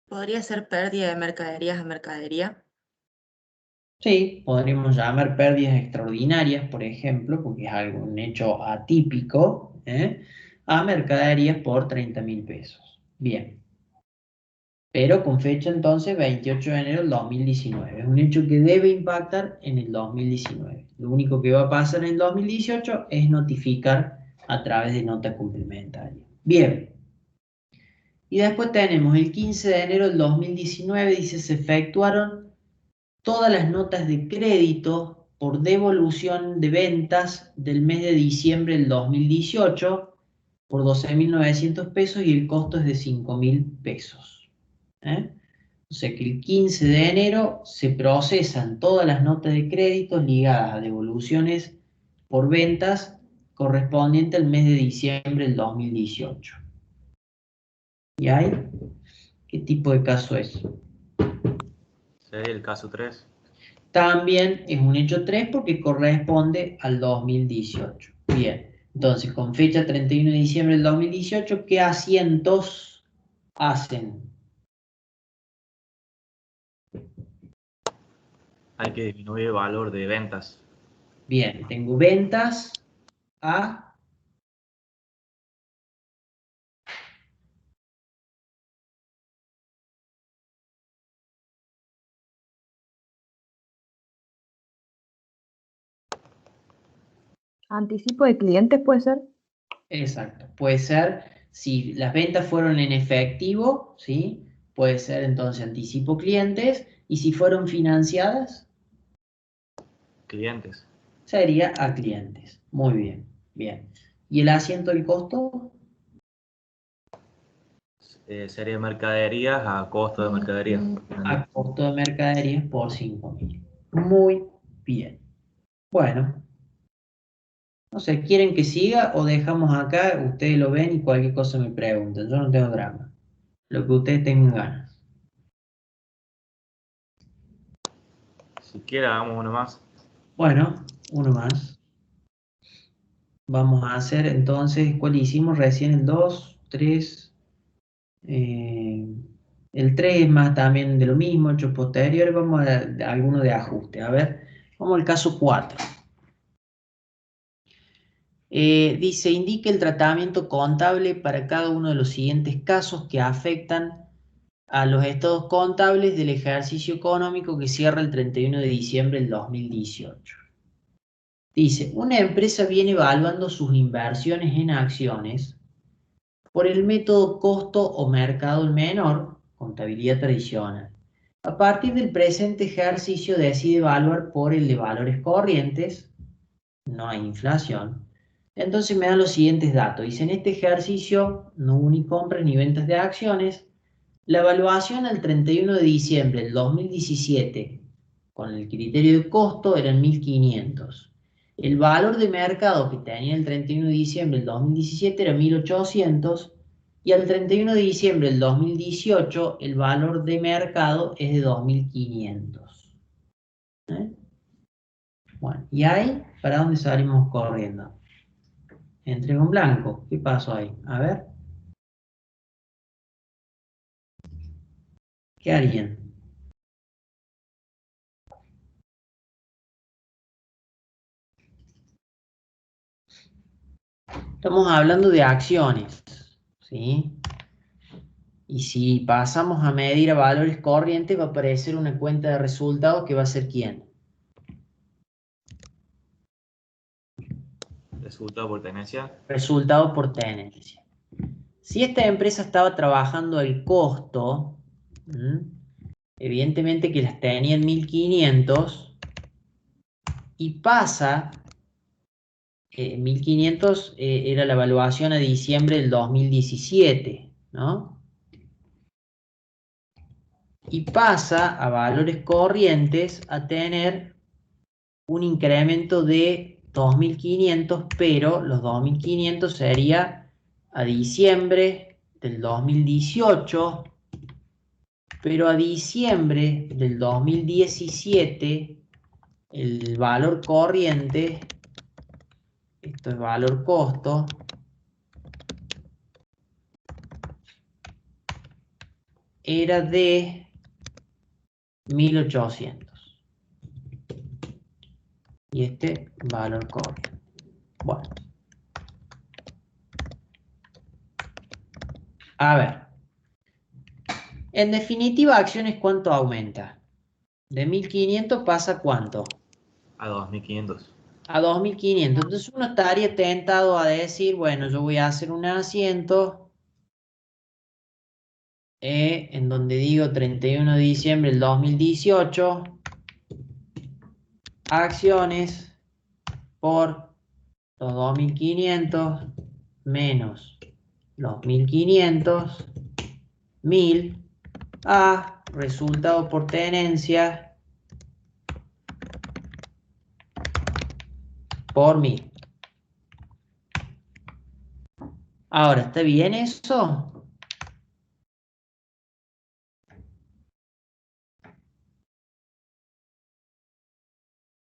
¿Podría ser pérdida de mercaderías a mercadería? Sí, podríamos llamar pérdidas extraordinarias, por ejemplo, porque es algo, un hecho atípico, a mercaderías por 30.000 pesos. Bien. Pero con fecha entonces 28 de enero del 2019. Es un hecho que debe impactar en el 2019. Lo único que va a pasar en el 2018 es notificar a través de nota complementaria. Bien. Y después tenemos el 15 de enero del 2019, dice, se efectuaron todas las notas de crédito por devolución de ventas del mes de diciembre del 2018 por 12.900 pesos y el costo es de 5.000 pesos. O sea que el 15 de enero se procesan todas las notas de crédito ligadas a devoluciones por ventas correspondientes al mes de diciembre del 2018. ¿Y hay? ¿Qué tipo de caso es? Sería el caso 3. También es un hecho 3 porque corresponde al 2018. Bien, entonces con fecha 31 de diciembre del 2018, ¿qué asientos hacen? Hay que disminuir el valor de ventas. Bien, tengo ventas a ¿Anticipo de clientes puede ser? exacto, puede ser, si las ventas fueron en efectivo, ¿sí? Puede ser entonces anticipo clientes, y si fueron financiadas, Clientes. sería a clientes. Muy bien, bien. ¿Y el asiento del costo? Sería mercaderías a costo de mercaderías. A costo de mercaderías por 5.000. Muy bien. Bueno, no sé, ¿quieren que siga o dejamos acá? Ustedes lo ven y cualquier cosa me preguntan. Yo no tengo drama. Lo que ustedes tengan ganas. Si quiere, hagamos uno más. Bueno, uno más. Vamos a hacer entonces, ¿cuál hicimos recién? El 2, 3. El 3 es más también de lo mismo, hecho posterior. Vamos a alguno de ajuste. A ver, vamos al caso 4. Dice, indique el tratamiento contable para cada uno de los siguientes casos que afectan a los estados contables del ejercicio económico que cierra el 31 de diciembre del 2018. Dice, una empresa viene evaluando sus inversiones en acciones por el método costo o mercado menor contabilidad tradicional. A partir del presente ejercicio decide evaluar por el de valores corrientes, no hay inflación. Entonces me dan los siguientes datos. Dice, en este ejercicio no hubo ni compras ni ventas de acciones. La evaluación al 31 de diciembre del 2017 con el criterio de costo eran 1.500. El valor de mercado que tenía el 31 de diciembre del 2017 era 1.800 y al 31 de diciembre del 2018 el valor de mercado es de 2.500. Bueno, y ahí, ¿para dónde salimos corriendo? Entrego en blanco. ¿Qué pasó ahí? A ver. ¿Qué harían? Estamos hablando de acciones, ¿sí? Y si pasamos a medir a valores corrientes, va a aparecer una cuenta de resultados que va a ser ¿quién? Resultado por tenencia. Resultado por tenencia. Si esta empresa estaba trabajando el costo, evidentemente que las tenía en 1.500 y pasa, 1.500 era la evaluación a diciembre del 2017, ¿no? Y pasa a valores corrientes a tener un incremento de 2.500, pero los 2.500 sería a diciembre del 2018, pero a diciembre del 2017 el valor corriente, esto es valor costo, era de 1.800. Y este valor corriente. Bueno. A ver. En definitiva, acciones, ¿cuánto aumenta? De 1.500 pasa ¿a cuánto? A 2.500. A 2.500. Entonces uno estaría tentado a decir, bueno, yo voy a hacer un asiento en donde digo 31 de diciembre del 2018, acciones por los 2.500 menos los 1.500, 1.000 a resultado por tenencia por 1.000. Ahora, ¿está bien eso?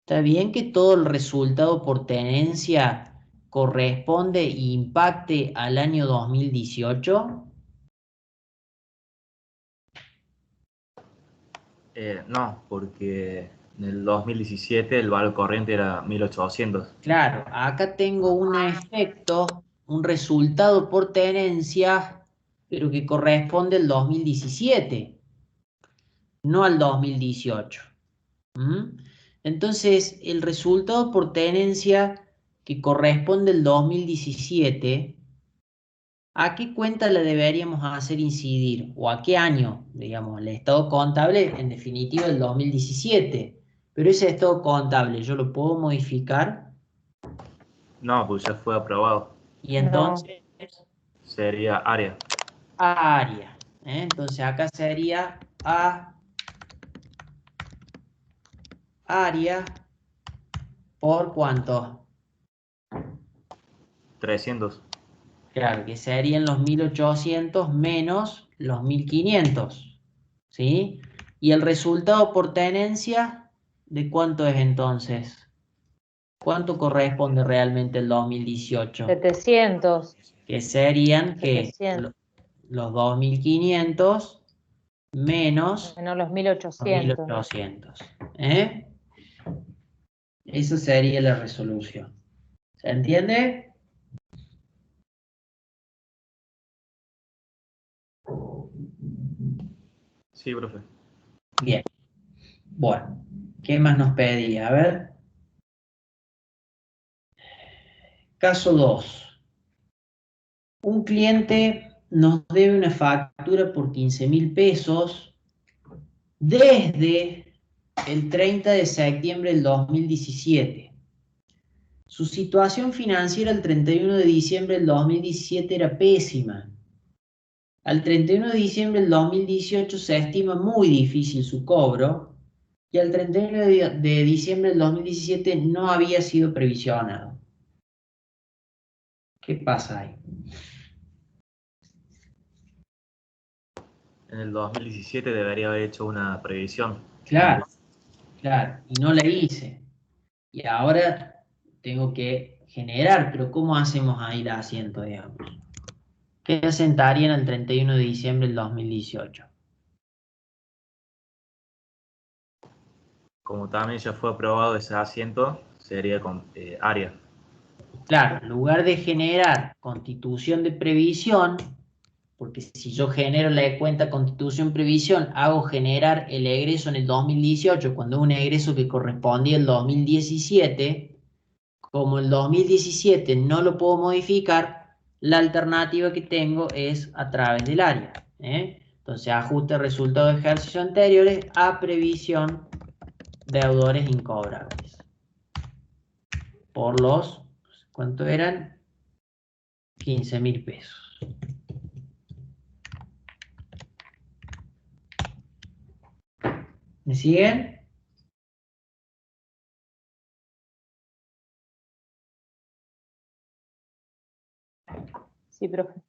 ¿Está bien que todo el resultado por tenencia corresponde e impacte al año 2018? No, porque en el 2017 el valor corriente era 1.800. Claro, acá tengo un efecto, un resultado por tenencia, pero que corresponde al 2017, no al 2018. Entonces, el resultado por tenencia que corresponde al 2017, ¿a qué cuenta le deberíamos hacer incidir? ¿O a qué año? Digamos, el estado contable, en definitiva, el 2017. Pero ese estado contable, ¿yo lo puedo modificar? No, pues ya fue aprobado. Y entonces, Sería área. área. Entonces, acá sería área por ¿cuánto? 300. Claro, que serían los 1.800 menos los 1.500, ¿sí? Y el resultado por tenencia, ¿de cuánto es entonces? ¿Cuánto corresponde realmente el 2018? 700. Que serían que 700. los 2.500 menos Menos los los 1.800. 1.800. Esa sería la resolución. ¿Se entiende? Sí, profe. Bien. Bueno, ¿qué más nos pedía? A ver. Caso 2. Un cliente nos debe una factura por 15.000 pesos desde el 30 de septiembre del 2017. Su situación financiera el 31 de diciembre del 2017 era pésima. Al 31 de diciembre del 2018 se estima muy difícil su cobro y al 31 de diciembre del 2017 no había sido previsionado. ¿Qué pasa ahí? En el 2017 debería haber hecho una previsión. Claro, claro, y no la hice. Y ahora tengo que generar, pero ¿cómo hacemos ahí el asiento, digamos? ¿Qué asentarían el 31 de diciembre del 2018? Como también ya fue aprobado ese asiento, sería con área. Claro, en lugar de generar constitución de previsión, porque si yo genero la cuenta constitución previsión, hago generar el egreso en el 2018, cuando es un egreso que correspondía al 2017, como el 2017 no lo puedo modificar, la alternativa que tengo es a través del área. Entonces, ajuste resultado de ejercicios anteriores a previsión deudores incobrables. Por los, ¿cuánto eran? 15.000 pesos. ¿Me siguen? Sí, profe.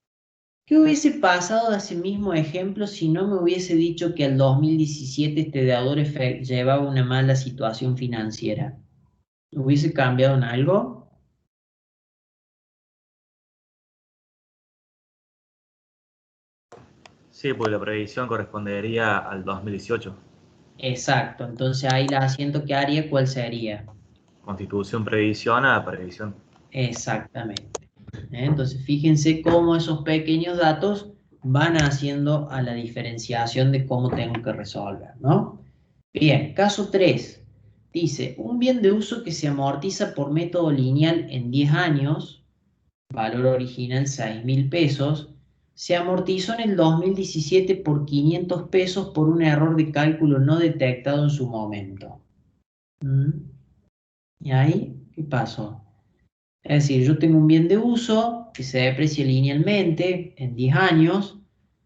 ¿Qué hubiese pasado de ese mismo ejemplo si no me hubiese dicho que al 2017 este deudor llevaba una mala situación financiera? ¿Hubiese cambiado en algo? Sí, pues la previsión correspondería al 2018. Exacto, entonces ahí la asiento que haría, ¿cuál sería? Constitución previsión a previsión. Exactamente. Entonces fíjense cómo esos pequeños datos van haciendo a la diferenciación de cómo tengo que resolver, ¿no? Bien, caso 3. Dice, un bien de uso que se amortiza por método lineal en 10 años, valor original 6.000 pesos, se amortizó en el 2017 por 500 pesos por un error de cálculo no detectado en su momento. ¿Y ahí qué pasó? Es decir, yo tengo un bien de uso que se deprecia linealmente en 10 años.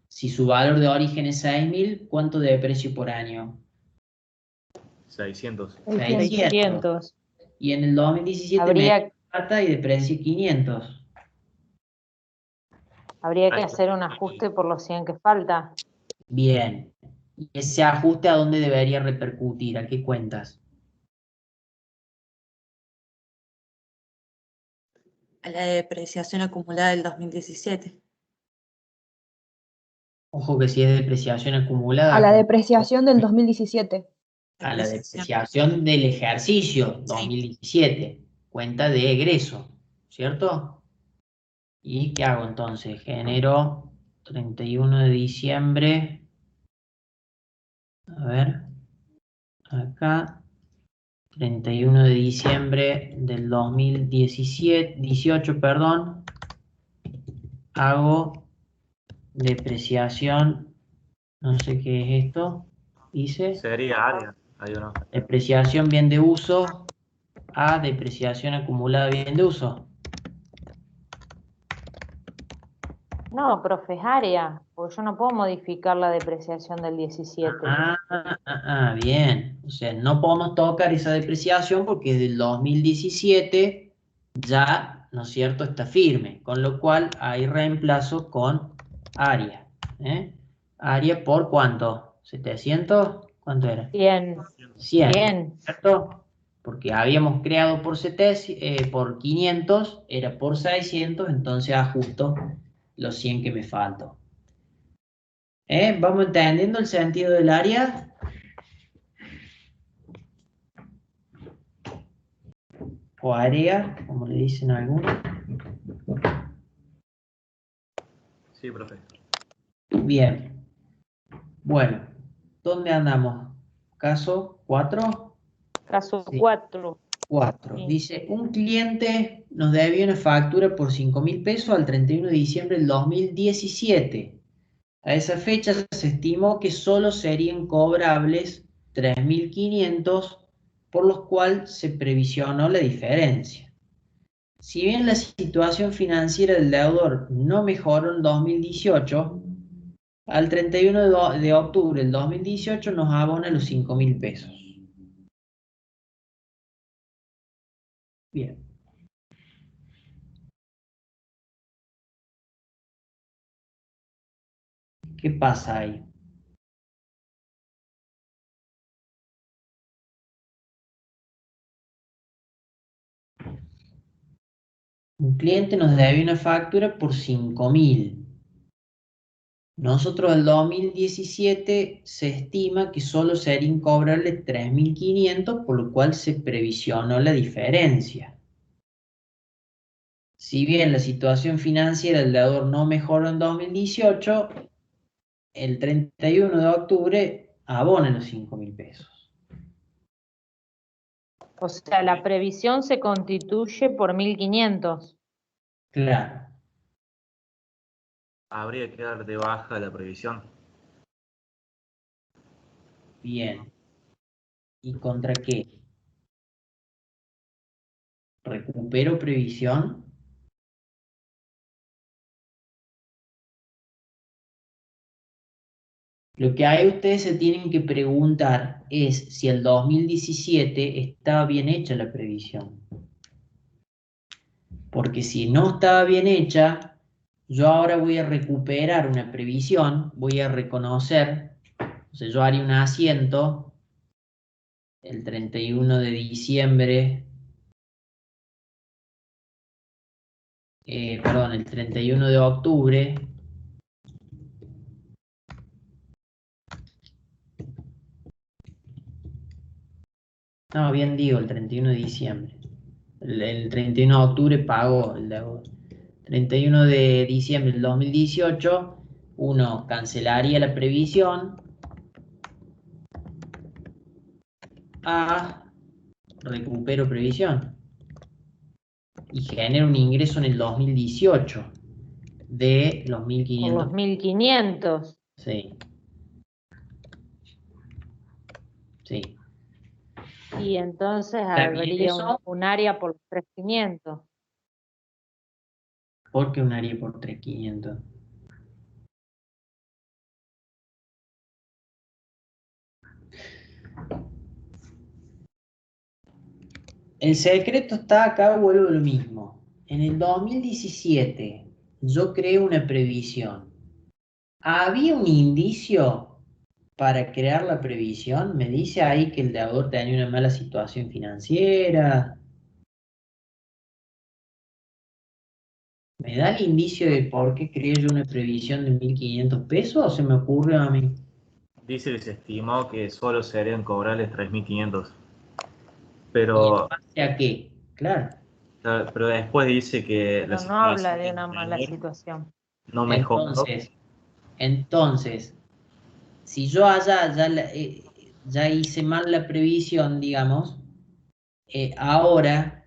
Si su valor de origen es 6.000, ¿cuánto deprecio por año? 600. 600. Y en el 2017 Habría- me plata y deprecio 500. Habría que hacer un ajuste por los 100 que falta. Bien. ¿Y ese ajuste a dónde debería repercutir? ¿A qué cuentas? A la depreciación acumulada del 2017. Ojo que si es depreciación acumulada, A la depreciación del 2017. a la depreciación del ejercicio 2017, cuenta de egreso, ¿cierto? ¿Y qué hago entonces? Genero 31 de diciembre, a ver, acá, 31 de diciembre del 2018, perdón, hago depreciación, no sé qué es esto, dice, Sería área. Ahí o no. depreciación bien de uso a depreciación acumulada bien de uso. No, profe, es área, porque yo no puedo modificar la depreciación del 17. Bien. O sea, no podemos tocar esa depreciación porque del 2017 ya, ¿no es cierto?, está firme. Con lo cual, ahí reemplazo con área. Área por ¿cuánto? ¿700? ¿Cuánto era? 100. 100, ¿cierto? Porque habíamos creado por 500, era por 600, entonces ajusto los 100 que me faltan. ¿Vamos entendiendo el sentido del área? O área, como le dicen algunos. Sí, profe. Bien. Bueno, ¿dónde andamos? ¿Caso 4? Caso Sí. 4. 4. Sí. Dice, un cliente nos debía una factura por 5.000 pesos al 31 de diciembre del 2017. A esa fecha se estimó que solo serían cobrables 3.500, por lo cual se previsionó la diferencia. Si bien la situación financiera del deudor no mejoró en 2018, al 31 de octubre del 2018 nos abona los 5.000 pesos. Bien. ¿Qué pasa ahí? Un cliente nos debe una factura por 5.000. Nosotros el 2017 se estima que solo serían cobrarle 3.500, por lo cual se previsionó la diferencia. Si bien la situación financiera del deudor no mejoró en 2018, el 31 de octubre abona los 5.000 pesos. O sea, la previsión se constituye por 1.500. Claro. Habría que dar de baja la previsión. Bien. ¿Y contra qué? ¿Recupero previsión? Lo que ahí ustedes se tienen que preguntar es si el 2017 estaba bien hecha la previsión. Porque si no estaba bien hecha, yo ahora voy a recuperar una previsión, voy a reconocer, o sea, yo haría un asiento el 31 de diciembre, perdón, el 31 de octubre, no, bien digo, el 31 de diciembre. El 31 de octubre pago el deudor. 31 de diciembre del 2018, uno cancelaría la previsión a recupero previsión y genera un ingreso en el 2018 de los Por 1.500. los 1.500. Sí. Sí. Y entonces ¿Está bien habría eso? un área por los 3.500. ¿Por qué un área por 3.500? El secreto está acá, vuelvo a lo mismo. En el 2017 yo creé una previsión. ¿Había un indicio para crear la previsión? Me dice ahí que el deudor tenía una mala situación financiera. ¿Me da el indicio de por qué creé yo una previsión de 1.500 pesos o se me ocurre a mí? Dice que se estimó que solo serían cobrables 3.500. ¿Y en Pero, base a qué? Claro. pero después dice que la Pero no habla situación de del una mala deudor situación. no mejoró. Entonces, si yo ya hice mal la previsión, digamos, ahora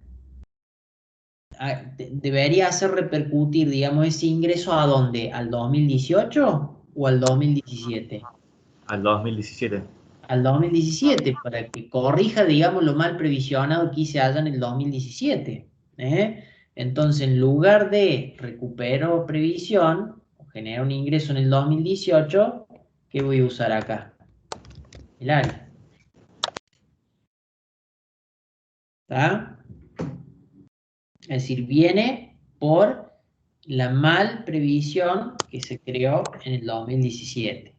debería hacer repercutir, digamos, ese ingreso ¿a dónde? ¿Al 2018 o al 2017? Al 2017. Al 2017, para que corrija, digamos, lo mal previsionado que hice allá en el 2017. ¿eh? Entonces, en lugar de recupero previsión, o genera un ingreso en el 2018, ¿qué voy a usar acá? El área. ¿Está? Es decir, viene por la mal previsión que se creó en el 2017.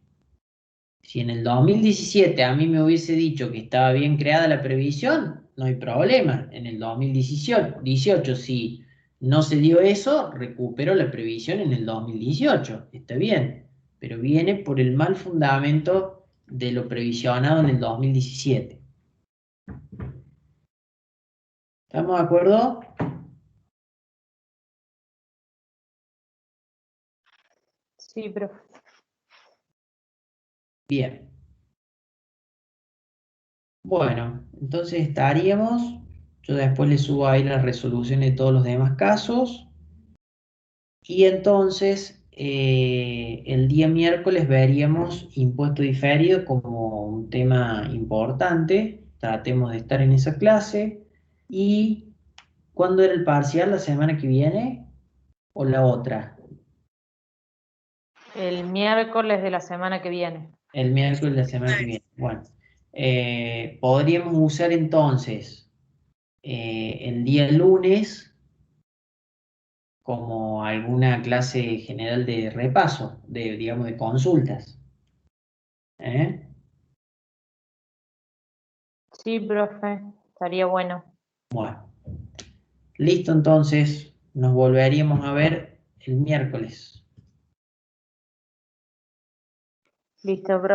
Si en el 2017 a mí me hubiese dicho que estaba bien creada la previsión, no hay problema. En el 2018, si no se dio eso, recupero la previsión en el 2018. Está bien, pero viene por el mal fundamento de lo previsionado en el 2017. ¿Estamos de acuerdo? Sí, pero Bien. Bueno, entonces estaríamos Yo después le subo ahí la resolución de todos los demás casos. Y entonces, el día miércoles veríamos impuesto diferido como un tema importante. Tratemos de estar en esa clase. ¿Y cuándo era el parcial? ¿La semana que viene o la otra? El miércoles de la semana que viene. El miércoles de la semana que viene. Bueno, podríamos usar entonces el día lunes como alguna clase general de repaso, digamos, de consultas. ¿Eh? Sí, profe, estaría bueno. Bueno, listo, entonces nos volveríamos a ver el miércoles. Listo, profe.